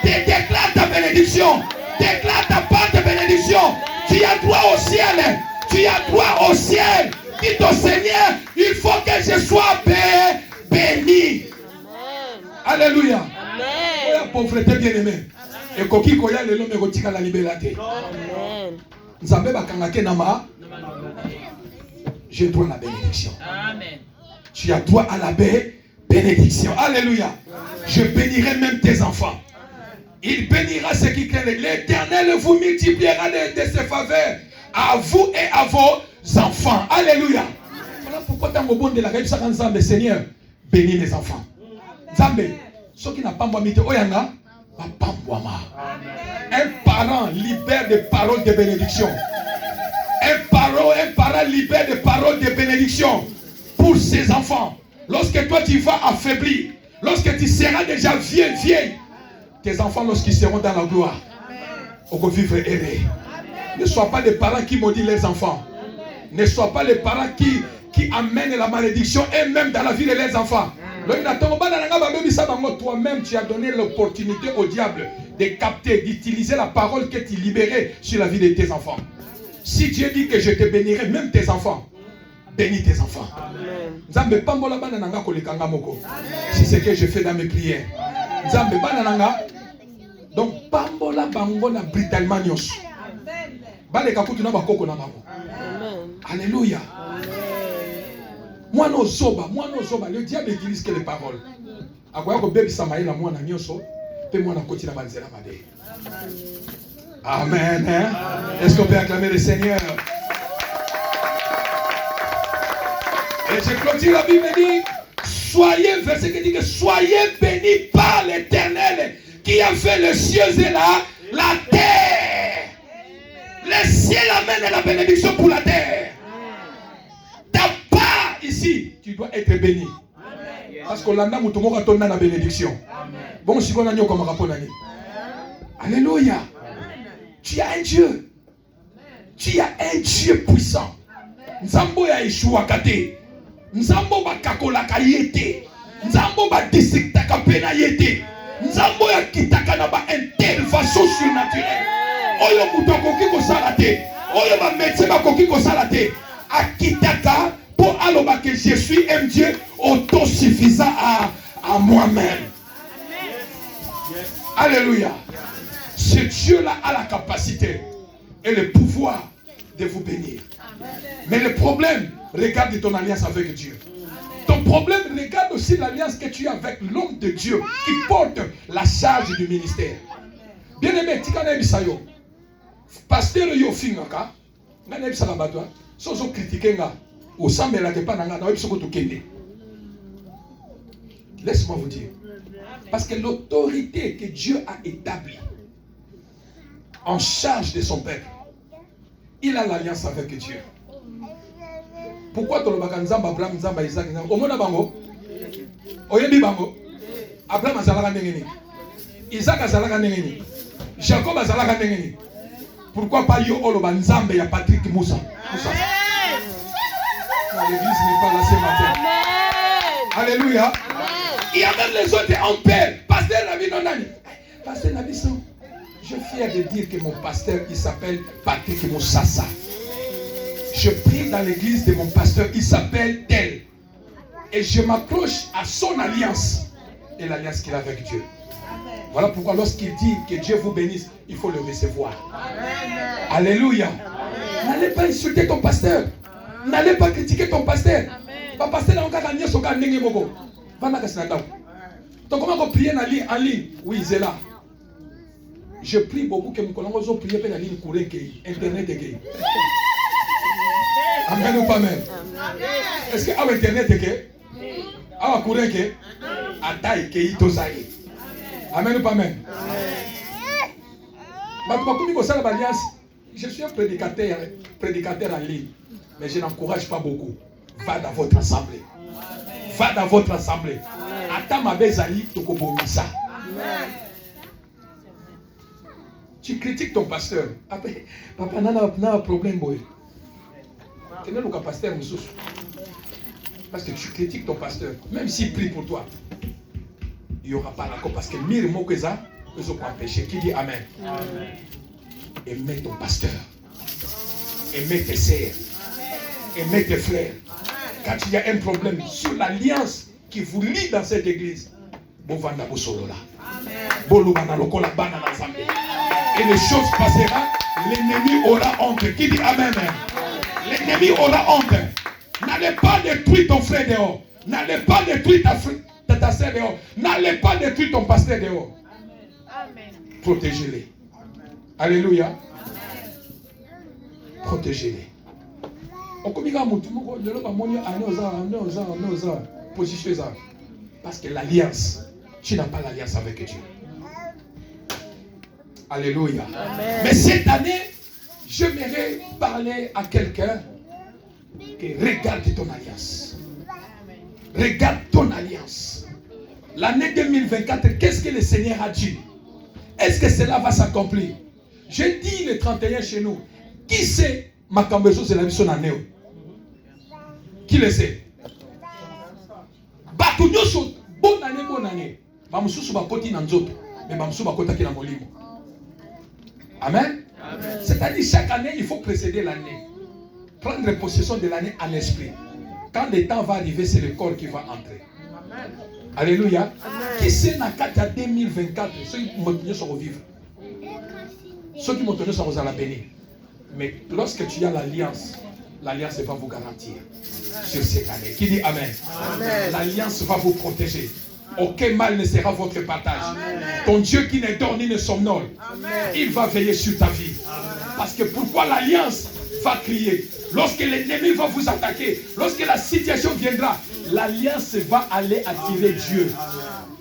Déclare ta bénédiction. Déclare ta part de bénédiction. Tu as droit au ciel. Tu as droit au ciel. Dis au Seigneur, il faut que je sois béni. Alléluia. La pauvreté bien-aimée. Et koki koya le lome kotika la liberté. Nzambe bakangake nama. J'ai droit à la bénédiction. Amen. Tu as droit à la bénédiction. Alléluia. Je bénirai même tes enfants. Il bénira ceux qui craignent. L'Éternel vous multipliera de ses faveurs à vous et à vos enfants. Alléluia. Voilà pourquoi dans le bon de la République, Nzambe, Seigneur, bénis mes enfants. Nzambe, ceux qui n'ont pas moi mité, oyanga, papa moi. Un parent libère des paroles de bénédiction. Un parent libère des paroles de bénédiction pour ses enfants. Lorsque toi tu vas affaiblir, lorsque tu seras déjà vieille, tes enfants, lorsqu'ils seront dans la gloire, on va vivre heureux. Ne sois pas des parents qui maudissent les enfants. Ne sois pas les parents qui amènent la malédiction et même dans la vie de leurs enfants. Toi-même, tu as donné l'opportunité au diable de capter, d'utiliser la parole que tu libérais sur la vie de tes enfants. Si Dieu dit que je te bénirai, même tes enfants, bénis tes enfants. C'est ce que je fais dans mes prières. Donc, pambola bangona brutalement nyos. Alléluia. Moi no zoba, le diable utilise que les paroles. Akoya ko bebi samaïla moi na nyoso, pe moi na koti na banzela made. Amen. Hein? Est-ce qu'on peut acclamer le Seigneur? Et je clôture la Bible dit, soyez, verset qui dit que soyez bénis par l'Éternel qui a fait les cieux et la terre. Le ciel amène la bénédiction pour la terre. Ta part ici, tu dois être béni. Parce que l'anda moutomo a donné la bénédiction. Bon, si on a comme rapport. Alléluia. Tu as un Dieu. Tu as un Dieu puissant. Nzambo ya Yeshua kate. Nzambo ba kakola ka yete. Nzambo ba districta ka pena yete. Nzambo ya kitaka na ba intervention surnaturelle. Oyo muto koki ko salate. Oyo ba médecin ba koki ko salate. Akitaka pour aloba que je suis un Dieu autosuffisant à moi-même. Alléluia. Ce Dieu-là a la capacité et le pouvoir de vous bénir. Mais le problème, regarde ton alliance avec Dieu. Ton problème, regarde aussi l'alliance que tu as avec l'homme de Dieu qui porte la charge du ministère. Bien-aimé, tu connais Bisayo. Pasteur yo fingaka, ngana bisala batwa, sozo critiquer nga, au sambela ke pananga na biso ko tokende. Laisse-moi vous dire. Parce que l'autorité que Dieu a établie en charge de son peuple, il a l'alliance avec Dieu. Pourquoi tolobaka nzamba Abraham nzamba Isaac nzamba omona bango? Oyebi bango? Abraham azalaka ndenge nini? Isaac azalaka ndenge nini? Jacob azalaka ndenge nini? Pourquoi pas yo oloba nzambe ya Patrick Moussa? Moussa. L'église n'est pas là ce matin. Alléluia. Il y a même les autres en paix. Pasteur Nabi Nonani. Pasteur Nabi Son. Je suis fier de dire que mon pasteur, il s'appelle Patrick Moussassa. Je prie dans l'église de mon pasteur, il s'appelle tel. Et je m'accroche à son alliance et l'alliance qu'il a avec Dieu. Voilà pourquoi lorsqu'il dit que Dieu vous bénisse, il faut le recevoir. Alléluia. N'allez pas insulter ton pasteur. N'allez pas critiquer ton pasteur. Ton pasteur n'a pas gagné son gagné. Donc comment prier en ligne? Oui, c'est là. Je prie beaucoup que mon collègue prie en ligne pour Internet est Amen ou pas même? Est-ce que avec Internet est que? Avec courant que? Ataï que itosaï. Amen ou pas même? Je suis un prédicateur en ligne, mais je n'encourage pas beaucoup. Va dans votre assemblée. Va dans votre assemblée. Attends ma bezali tokobomisa. Tu critiques ton pasteur. Après, papa n'a un problème boy. Tu n'es pas pasteur Moussous. Parce que tu critiques ton pasteur, même s'il prie pour toi. Il n'y aura pas l'accord parce que mire mokweza, ils ont pas péché. Qui dit Amen? Amen. Aimez ton pasteur. Aimez tes sœurs. Aimez tes frères. Quand il y a un problème sur l'alliance qui vous lie dans cette église, et les choses passeront, l'ennemi aura honte. Qui dit Amen? L'ennemi aura honte. N'allez pas détruire ton frère dehors. N'allez pas détruire ta sœur dehors. N'allez pas détruire ton pasteur dehors. Protégez-les. Alléluia. Protégez-les. Parce que l'alliance, tu n'as pas l'alliance avec Dieu. Alléluia. Amen. Mais cette année, j'aimerais parler à quelqu'un qui regarde ton alliance. Regarde ton alliance. L'année 2024, qu'est-ce que le Seigneur a dit? Est-ce que cela va s'accomplir? Je dis le 31 chez nous. Qui sait ma cambezo c'est la mission d'année? Qui le sait? Bonne année, bonne année. Bamoussou ba koti na nzoto, mais bamoussou ba kota ki na molimo. Amen. Amen. C'est-à-dire chaque année, il faut précéder l'année. Prendre possession de l'année en esprit. Quand le temps va arriver, c'est le corps qui va entrer. Amen. Alléluia. Amen. Qui sait na kata 2024, ceux qui m'ont sur vivre. Ceux qui m'ont tenu sur la bénir. Mais lorsque tu as l'alliance, l'alliance va vous garantir sur cette année. Qui dit Amen? Amen. L'alliance va vous protéger. Aucun mal ne sera votre partage. Amen. Ton Dieu qui ne dort ni ne somnole, il va veiller sur ta vie. Amen. Parce que pourquoi l'alliance va crier? Lorsque l'ennemi va vous attaquer, lorsque la situation viendra, l'alliance va aller attirer Dieu.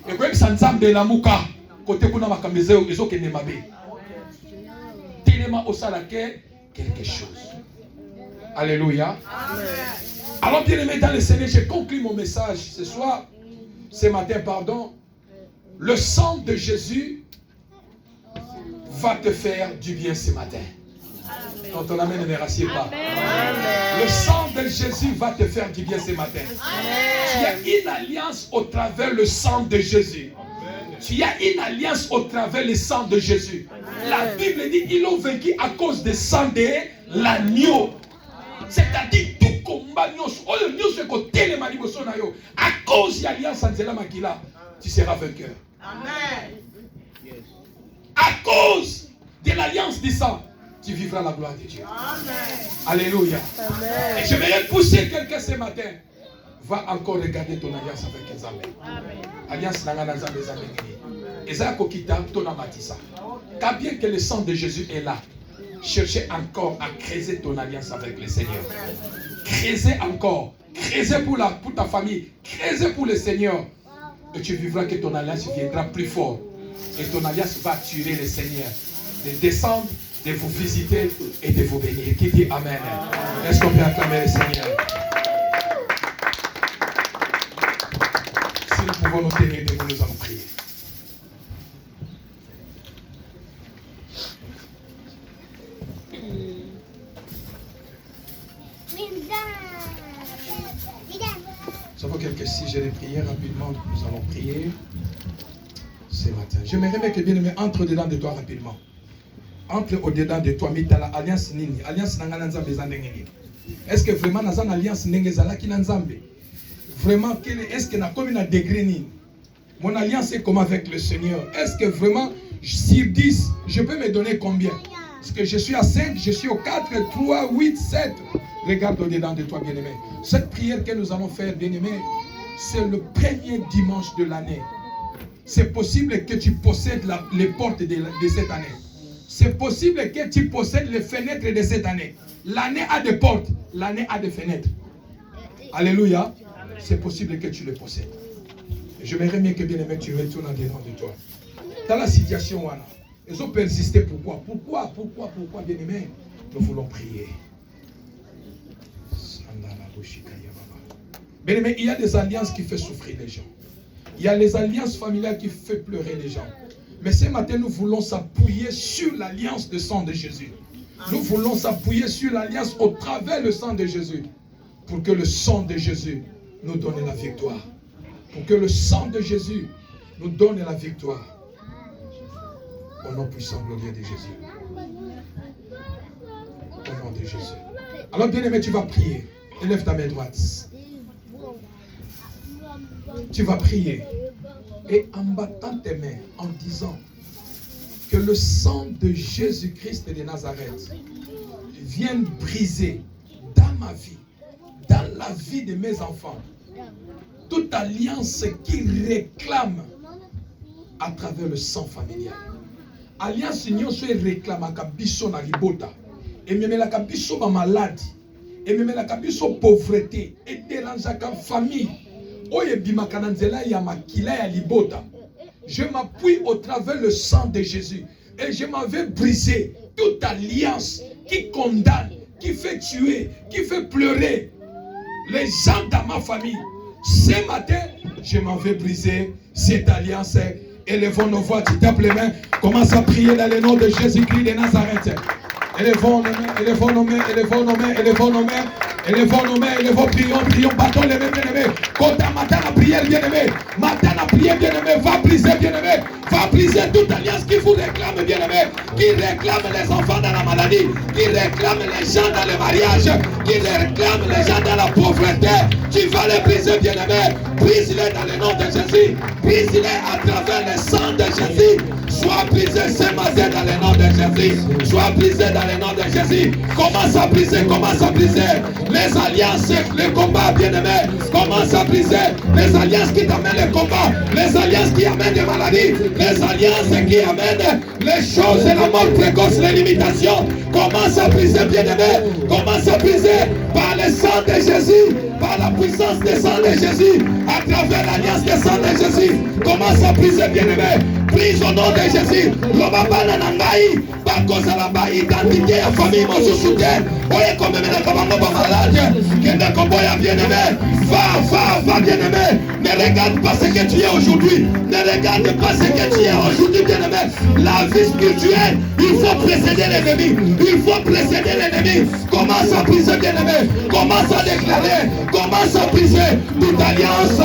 Et comme ça ensemble de la mouka, côté kuna makamezeo ils ont kené mabé. Tellement au salaké quelque chose. Alléluia. Amen. Alors bien aimé dans le Seigneur, j'ai conclu mon message ce soir. Ce matin, pardon, le sang de Jésus va te faire du bien ce matin. Quand ton amen ne rassied pas. Amen. Le sang de Jésus va te faire du bien ce matin. Amen. Tu as une alliance au travers le sang de Jésus. Amen. Tu as une alliance au travers le sang de Jésus. La Bible dit ils ont vaincu à cause du sang de l'agneau. C'est-à-dire tout combat à cause de l'alliance Anzela Makila, tu seras vainqueur. Amen. À cause de l'alliance du sang, tu vivras la gloire de Dieu. Amen. Alléluia. Amen. Et je vais pousser quelqu'un ce matin. Va encore regarder ton alliance avec les amis. Alliance Nangana Zambé Zambé. Eza Kokita Tonamatisa. Car bien que le sang de Jésus est là, cherchez encore à creuser ton alliance avec le Seigneur. Creuser encore. Creuser pour ta famille. Creuser pour le Seigneur. Et tu vivras que ton alliance viendra plus fort. Et ton alliance va tuer le Seigneur. De descendre, de vous visiter et de vous bénir. Qui dit Amen? Est-ce qu'on peut acclamer le Seigneur? Si nous pouvons nous tenir debout, nous allons prier. Nous avons quelques sujets de prière rapidement. Nous allons prier ce matin. J'aimerais bien que bien-aimé entre dedans de toi rapidement. Entre au-dedans de toi. Mitala alliance nini. Alliance nangana nzambe zandengeni. Est-ce que vraiment dans une alliance nengezala ki nzambe? Vraiment, est-ce que na comme na degré nini? Mon alliance est comme avec le Seigneur. Est-ce que vraiment sur 10, je peux me donner combien? Est-ce que je suis à 5, je suis au 4, 3, 8, 7? Regarde au-dedans de toi, bien-aimé. Cette prière que nous allons faire, bien-aimé, c'est le premier dimanche de l'année. C'est possible que tu possèdes les portes de cette année. C'est possible que tu possèdes les fenêtres de cette année. L'année a des portes, l'année a des fenêtres. Alléluia. C'est possible que tu les possèdes. J'aimerais bien que, bien-aimé, tu retournes en dedans de toi. Dans la situation, voilà. Ils ont persisté. Pourquoi, bien-aimé? Nous voulons prier. Bien-aimé, il y a des alliances qui font souffrir les gens. Il y a les alliances familiales qui font pleurer les gens. Mais ce matin, nous voulons s'appuyer sur l'alliance de sang de Jésus. Nous voulons s'appuyer sur l'alliance au travers du sang de Jésus. Pour que le sang de Jésus nous donne la victoire. Pour que le sang de Jésus nous donne la victoire. Au nom puissant, glorieux de Jésus. Au nom de Jésus. Alors, bien-aimé, tu vas prier. Élève ta main droite. Tu vas prier. Et en battant tes mains, en disant que le sang de Jésus-Christ de Nazareth vienne briser dans ma vie, dans la vie de mes enfants, toute alliance qui réclame à travers le sang familial. Alliance union soit réclame à kabiso na libota. Et même la kabiso ma maladie. Et même la kabiso pauvreté. Et dérange à la famille. Oye bimakananzela ya makila ya libota. Je m'appuie au travers le sang de Jésus. Et je m'avais brisé toute alliance qui condamne, qui fait tuer, qui fait pleurer les gens dans ma famille. Ce matin, je m'avais brisé cette alliance. Élevons nos voix, tu tapes les mains. Commence à prier dans le nom de Jésus-Christ de Nazareth. Élevons nos mains, élevons nos mains, élevons nos mains, élevons nos mains. Élevons nos mains, élevons, prions, battons les mains, bien-aimés. Quand ta matin la prière, bien-aimé, matin la prière, bien-aimé, va briser, bien-aimé, va briser toute alliance qui vous réclame, bien-aimé, qui réclame les enfants dans la maladie, qui réclame les gens dans le mariage, qui réclame les gens dans la pauvreté. Tu vas les briser, bien-aimé. Brise-les dans le nom de Jésus. Brise-les à travers le sang de Jésus. Sois brisé ce matin dans le nom de Jésus. Sois brisé dans le nom de Jésus. Commence à briser, commence à briser. Les alliances, les combats, bien-aimés, commence à briser. Les alliances qui t'amènent les combats, les alliances qui amènent des maladies, les alliances qui amènent les choses et la mort précoce, les limitations. Commence à briser, bien-aimés. Commence à briser par le sang de Jésus, par la puissance du sang de Jésus, à travers l'alliance du sang de Jésus. Commence à briser, bien-aimés. Prise au nom de Jésus. Lobabana nangai, bakozala ba identité ya famille mosusu te. Oye comme mena kabanga ba malade. Kende komboya bien-aimé. Va bien-aimé. Ne regarde pas ce que tu es aujourd'hui. Ne regarde pas ce que tu es aujourd'hui, bien-aimé. La vie spirituelle, il faut précéder l'ennemi. Il faut précéder l'ennemi. Commence à briser, bien-aimé. Commence à déclarer. Commence à briser toute alliance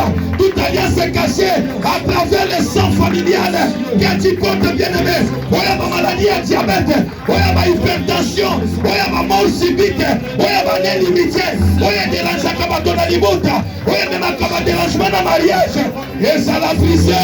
l'alliance cachée à travers le sang familial que tu portes, bien-aimé. Oya ma maladie à diabète, oya ma hypertension, oya ma mort subite, oya ma nélimité, oya dérange à kabatona limota, oya même à dérangement dans mariage. Et ça l'a brisé.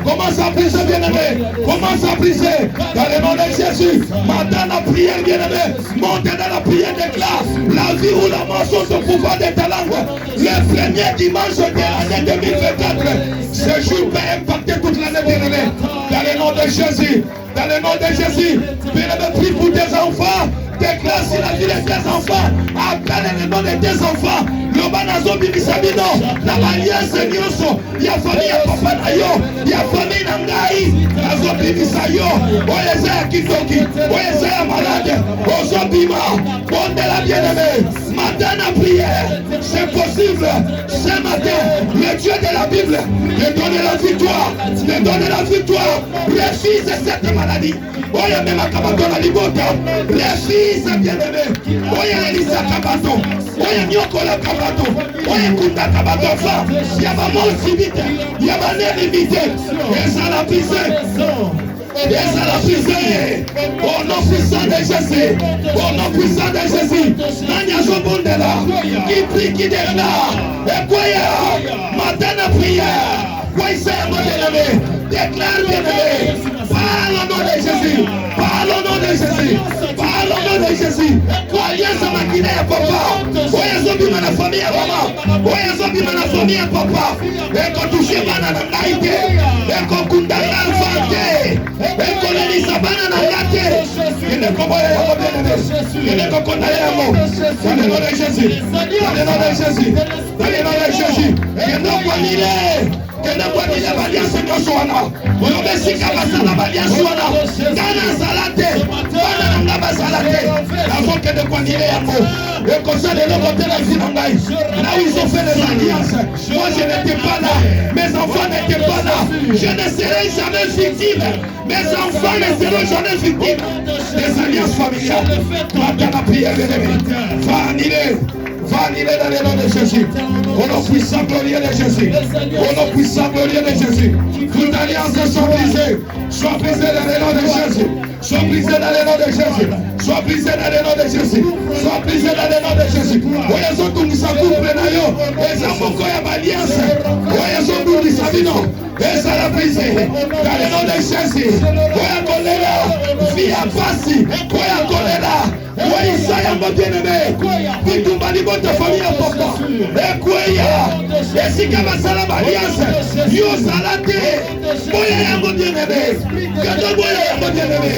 Commence à briser, bien-aimé. Commence à briser. Dans le nom de Jésus. Maintenant la prière, bien-aimé. Monte dans la prière de glace. La vie ou la mort sont au pouvoir de ta langue. Le premier dimanche de l'année 2024. Ce jour peut impacter toute l'année, bien-aimé. Dans le nom de Jésus. Dans le nom de Jésus. Bien-aimé, prie pour tes enfants. Déclare sur la vie de tes enfants. Appelle le nom de tes enfants. Lobanazo Bibisabino. La alliance Nyoso. Ya famille ya papa na yo. Ya famille na ngai. Nazo Bibisayo. Oyeza ya kitoki. Oyeza ya malade. Ozo bima. Bonde la bien-aimée. Matin à prière. C'est possible. Ce matin. Le Dieu de la Bible. Te donne la victoire. Te donne la victoire. Refuse cette maladie. Oya même à Kabato la libota. Refuse bien-aimé. Oya Elisa Kabato. Oya Nyoko la Kabato. Oya Kunda Kabato fa. Y'a ma mort si vite. Y'a ma nélimité. Et ça l'a pisé. Et ça l'a pisé. Au nom puissant de Jésus. Au nom puissant de Jésus. Nanya Zobundela. Qui prie, qui déclare. Et quoi matin de prière. Quoi ça mon bien-aimé. Déclare bien-aimé. Parle au nom de Jésus. Parle au nom de Jésus. Parle au nom de Jésus. Alliance makine ya papa. Oya zobi mana famille ya mama. Oya zobi mana famille ya papa. Eko touche bana na ngaite. Eko kundanga alfante. Eko lelisa bana na ngate. Kene koboya ya mobele. Kene kokonda ya mo. Dans le nom de Jésus. Dans le nom de Jésus. Dans le nom de Jésus. Kene kwanile. Kene kwanile baliance koswana. Oyobesika basala baliance wana. Kana salate. Bana nanga basalate. Avant que de kwanile yango. Et comme ça, de l'autre côté, la vie d'Angaï. Là où ils ont fait les alliances. Moi, je n'étais pas là. Mes enfants n'étaient pas là. Je ne serai jamais victime. Mes enfants ne seront jamais victimes des alliances familiales. Maintenant, la prière, bien-aimé. Va annuler. Va annuler dans le nom de Jésus. Au nom puissant, glorieux de Jésus. Au nom puissant, glorieux de Jésus. Toute alliance soit brisée. Soit brisée dans le nom de Jésus. Soit brisée dans le nom de Jésus. Soit brisée dans le nom de Jésus. Soit brisée dans le nom de Jésus. Oya zotu couple na yo. Eza moko ya alliance. Oya zotu misabino. Eza la brisée. Dans le nom de Jésus. Oya kolela. Via pasi. Oya kolela. Oya Isaya mon bien-aimé. Bitumba libo ta famille à papa. Ekoya. Esika basala alliance. Yo salate. Oya ya mon bien-aimé. Kado boya ya mon bien-aimé.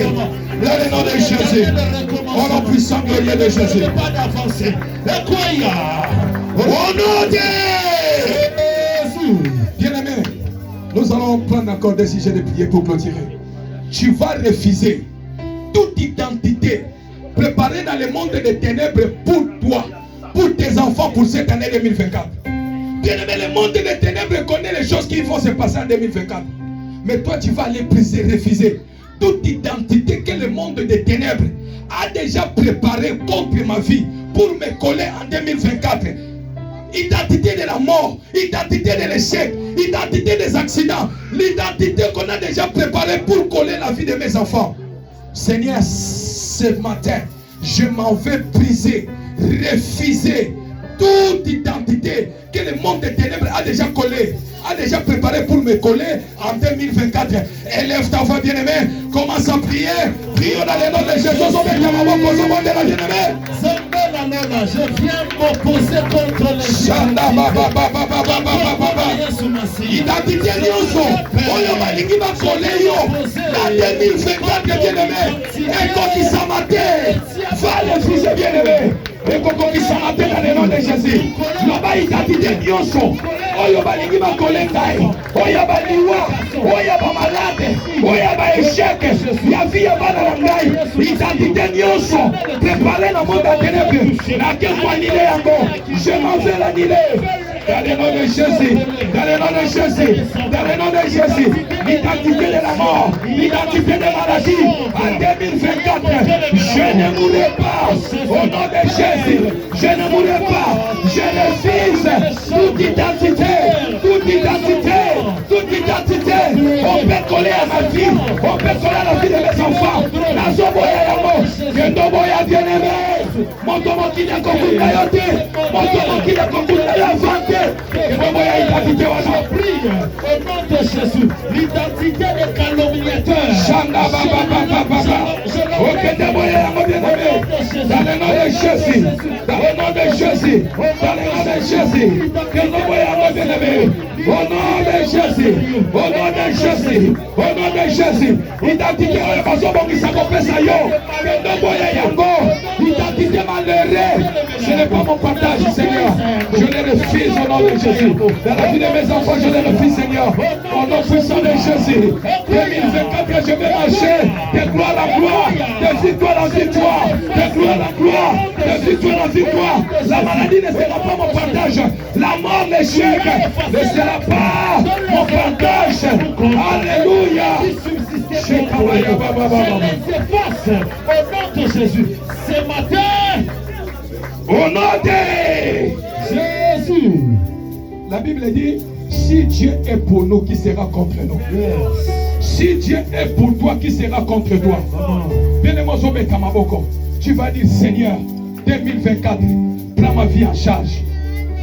Dans le nom de Jésus. Au nom puissant glorieux de Jésus. Au nom de Jésus. Bien-aimé, nous allons prendre encore des sujets de prière pour clôturer. Tu vas refuser toute identité préparée dans le monde des ténèbres pour toi, pour tes enfants, pour cette année 2024. Bien-aimé, le monde des ténèbres connaît les choses qui vont se passer en 2024. Mais toi, tu vas aller briser, refuser toute identité que le monde des ténèbres a déjà préparée contre ma vie pour me coller en 2024. Identité de la mort, identité de l'échec, identité des accidents, l'identité qu'on a déjà préparée pour coller la vie de mes enfants. Seigneur, ce matin, je m'en vais briser, refuser toute identité que le monde des ténèbres a déjà collée, a déjà préparé pour me coller en 2024. Élève ta voix bien-aimée, commence à prier, prie dans le nom de Jésus. Je viens m'opposer contre les identité nyonso oyo balingi bakole yo na 2024 bien-aimé ekokisama te, va refuser bien-aimé, ekokokisama te dans le nom de Jésus. Loba identité nyonso oyo balingi bakole ngai, oyo baliwa, oyo bamalade, oyo baéchec ya vie ya bana na ngai, identité nyonso préparé na monde ya ténèbres nakekwanile yango, je m'en vais l'annuler. Dans le nom de Jésus, dans le nom de Jésus, dans le nom de Jésus, l'identité de la mort, l'identité de la maladie, en 2024, je ne mourrai pas, au nom de Jésus, je ne mourrai pas, je refuse toute identité coller à ma vie, on peut coller à la vie de mes enfants. Nazoboya yango, Kendoboya bien-aimé. Montomo qui n'a qu'au bout d'ayote, Montomo qui n'a qu'au bout d'ayavante. Kendoboya identité wana. Prie au nom de Jésus, l'identité des calomniateurs. Chanda baba baba baba. Okendoboya yango bien-aimé. Dans le nom de Jésus, dans le nom de Jésus, dans le nom de Jésus. Kendoboya yango bien-aimé. Au nom de Jésus, au nom de Jésus, au nom de Jésus, identité oyo bazobongisa kopesa yo, Kendoboya yango, identité malheureuse, ce n'est pas mon partage, Seigneur. Je le refuse au nom de Jésus. Dans la vie de mes enfants, je le refuse, Seigneur. Au nom puissant de Jésus. 2024, je vais marcher de gloire en gloire, de victoire en victoire, de gloire en gloire, de victoire en victoire. La maladie ne sera pas mon partage. La mort, l'échec ne sera pas mon partage. Alléluia. Je les efface au nom de Jésus. Ce matin, au nom de Jésus. La Bible dit, si Dieu est pour nous, qui sera contre nous? Si Dieu est pour toi, qui sera contre toi? Tu vas dire, Seigneur, 2024, prends ma vie en charge.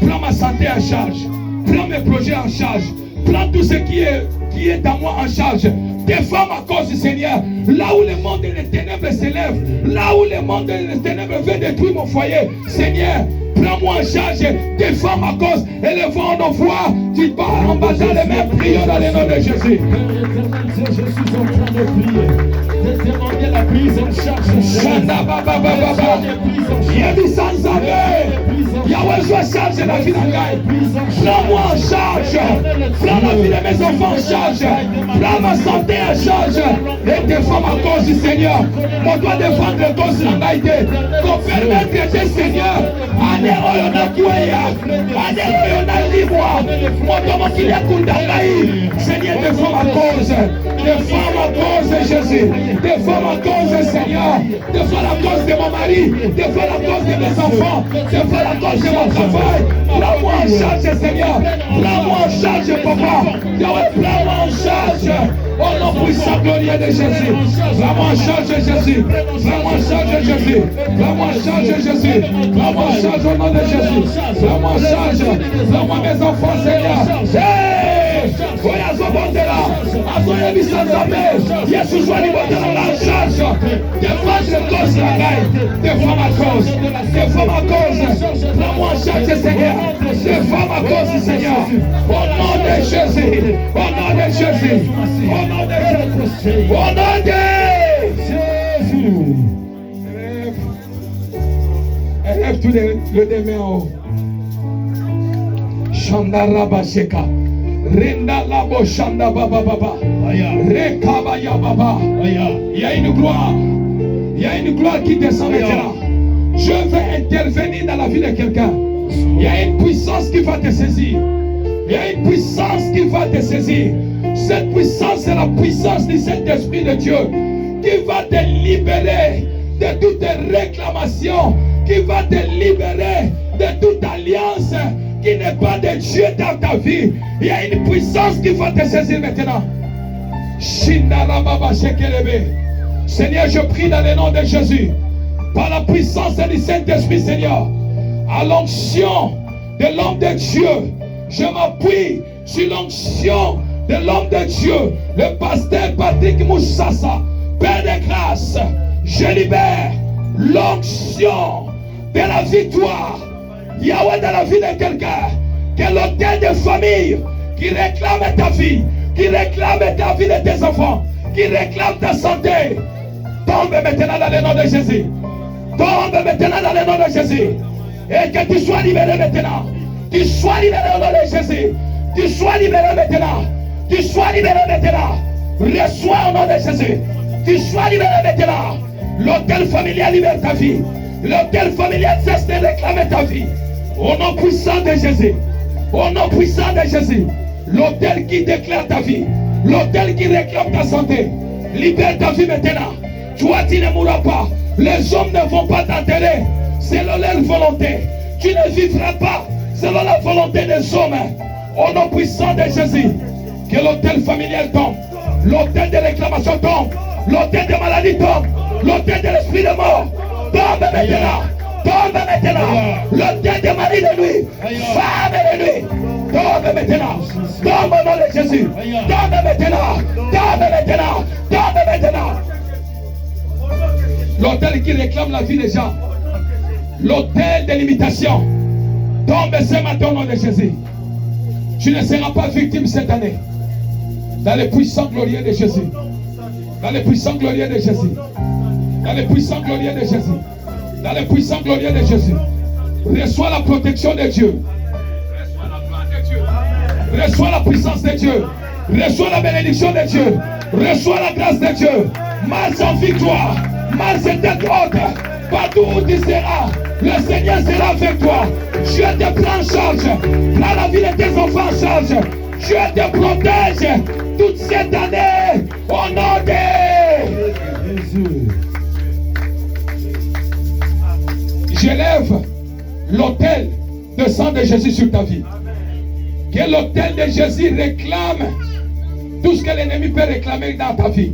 Prends ma santé en charge. Prends mes projets en charge. Prends tout ce qui est à moi en charge. Défends ma cause, Seigneur. Là où le monde et les ténèbres s'élèvent, là où le monde et les ténèbres veulent détruire mon foyer, Seigneur, prends-moi en charge, défends ma cause, élevons nos voix, tu parles en bas dans les mains, prions dans le nom de Jésus. Je suis en train de prier, de demander la prise en charge. Yahweh, je charge la vie d'un gars. Prends-moi en charge, prends la vie de mes enfants en charge, prends ma santé en charge, et défends ma cause, Seigneur. On doit défendre la cause de la gaïté, qu'on permette que Seigneur, année où on a Kouaya, année où on a Libois, Seigneur, défends ma cause, défends ma cause, Jésus, défends ma cause, Seigneur, défends la cause de mon mari, défends la cause de mes enfants, défends la cause de mon travail. Prends-moi en charge, Seigneur, prends-moi en charge, Papa, prends-moi en charge, au nom puissant glorieux de Jésus, prends-moi en charge, Jésus, prends-moi en charge, Jésus, prends-moi en charge, Jésus, prends-moi en charge au nom de Jésus, prends-moi en charge, prends-moi mes enfants, Seigneur. Défends ma cause, défends ma cause, prends-moi en charge, Seigneur, défends ma cause, Seignor, au nom de Jésus, au nom de Jésus, au nom de Jésus, au nom de Jésus. Élève tous les deux mains en haut. Chandara Basheka. Renda Labo Shanda Baba Baba. Rekabaya Baba. Il y a une gloire. Il y a une gloire qui descend maintenant. Je vais intervenir dans la vie de quelqu'un. Il y a une puissance qui va te saisir. Il y a une puissance qui va te saisir. Cette puissance, c'est la puissance du Saint-Esprit de Dieu qui va te libérer de toute réclamation, qui va te libérer de toute alliance qui n'est pas de Dieu dans ta vie. Il y a une puissance qui va te saisir maintenant. Seigneur, je prie dans le nom de Jésus, par la puissance du Saint-Esprit, Seigneur, à l'onction de l'homme de Dieu, je m'appuie sur l'onction de l'homme de Dieu, le pasteur Patrick Moussassa. Père de grâce, je libère l'onction de la victoire. Yahweh, dans la vie de quelqu'un, que l'autel de famille qui réclame ta vie, qui réclame ta vie de tes enfants, qui réclame ta santé, tombe maintenant dans le nom de Jésus. Tombe maintenant dans le nom de Jésus. Et que tu sois libéré maintenant. Tu sois libéré au nom de Jésus. Tu sois libéré maintenant. Tu sois libéré maintenant. Reçois au nom de Jésus. Tu sois libéré maintenant. L'hôtel familial libère ta vie. L'hôtel familial cesse de réclamer ta vie. Au nom puissant de Jésus. Au nom puissant de Jésus. L'hôtel qui déclare ta vie. L'hôtel qui réclame ta santé. Libère ta vie maintenant. Toi, tu ne mourras pas. Les hommes ne vont pas t'enterrer selon leur volonté. Tu ne vivras pas selon la volonté des hommes. Au nom puissant de Jésus, que l'hôtel familial tombe. L'autel de réclamation tombe. L'autel de maladie tombe. L'autel de l'esprit de mort tombe maintenant. Tombe maintenant. L'autel de mari de nuit, femme de nuit, tombe maintenant. Tombe au nom de Jésus. Tombe maintenant. Tombe maintenant. Tombe maintenant. L'autel qui réclame la vie des gens. L'autel de l'imitation. Tombe ce matin au nom de Jésus. Tu ne seras pas victime cette année. Dans les puissants glorieux de Jésus. Dans les puissants glorieux de Jésus. Dans les puissants glorieux de Jésus. Dans les puissants glorieux de Jésus. Reçois la protection de Dieu. Reçois la gloire de Dieu. Reçois la puissance de Dieu. Reçois la bénédiction de Dieu. Reçois la grâce de Dieu. Marche en victoire. Marche tête haute. Partout où tu seras, le Seigneur sera avec toi. Dieu te prend en charge. Prends la vie de tes enfants en charge. Dieu te protège toute cette année. Au nom de Jésus. J'élève l'autel de sang de Jésus sur ta vie. Que l'autel de Jésus réclame tout ce que l'ennemi peut réclamer dans ta vie.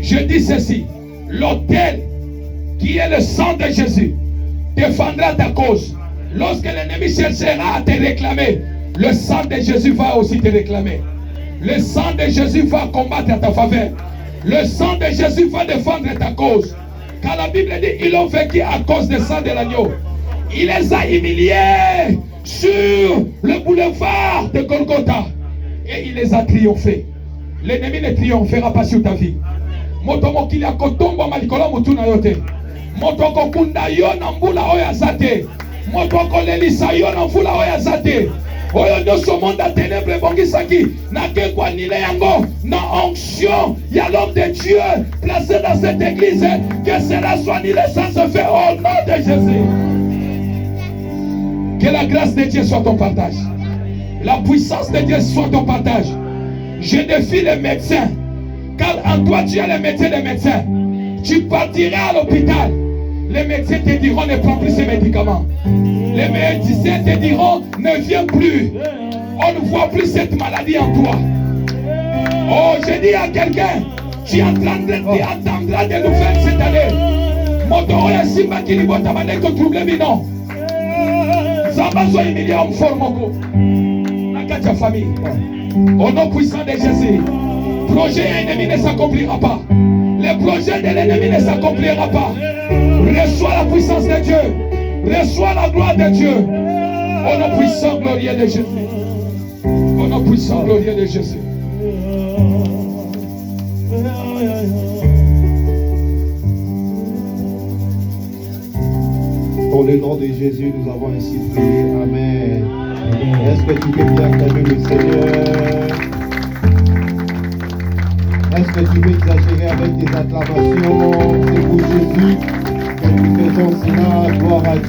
Je dis ceci. L'autel qui est le sang de Jésus défendra ta cause. Lorsque l'ennemi cherchera à te réclamer, le sang de Jésus va aussi te réclamer. Le sang de Jésus va combattre à ta faveur. Le sang de Jésus va défendre ta cause. Car la Bible dit, ils ont vaincu à cause du sang de l'agneau. Il les a humiliés sur le boulevard de Golgotha. Et il les a triomphés. L'ennemi ne triomphera pas sur ta vie. Moto kili akotomba malikolo mutu na yote. Moto kokunda yo na mbula oyo azate. Moto kolelisa yo na mbula oyo azate. Oyo nyonso monde à ténèbres bongisaki na kekwa nile yango na onction ya l'homme de Dieu placé dans cette église, que cela soit nilé sans se faire au nom de Jésus. Que la grâce de Dieu soit ton partage. La puissance de Dieu soit ton partage. Je défie les médecins. Car en toi tu as le métier des médecins. Tu partiras à l'hôpital. Les médecins te diront ne prends plus ces médicaments. Les médecins te diront ne viens plus. On ne voit plus cette maladie en toi. Oh, je dis à quelqu'un, tu entendras des nouvelles cette année. Moto ya simba kilibota maneko trouble bino. Zamba zo humilié en formoko. Nakacha famille. Au nom puissant de Jésus. Projet ennemi ne s'accomplira pas. Le projet de l'ennemi ne s'accomplira pas. Reçois la puissance de Dieu. Reçois la gloire de Dieu. Au nom puissant glorieux de Jésus. Au nom puissant glorieux de Jésus. Dans le nom de Jésus, nous avons ainsi prié. Amen. Est-ce que tu peux bien acclamer le Seigneur? Est-ce que tu peux exagérer avec tes acclamations? C'est pour Jésus que nous faisons cela. Gloire à Dieu.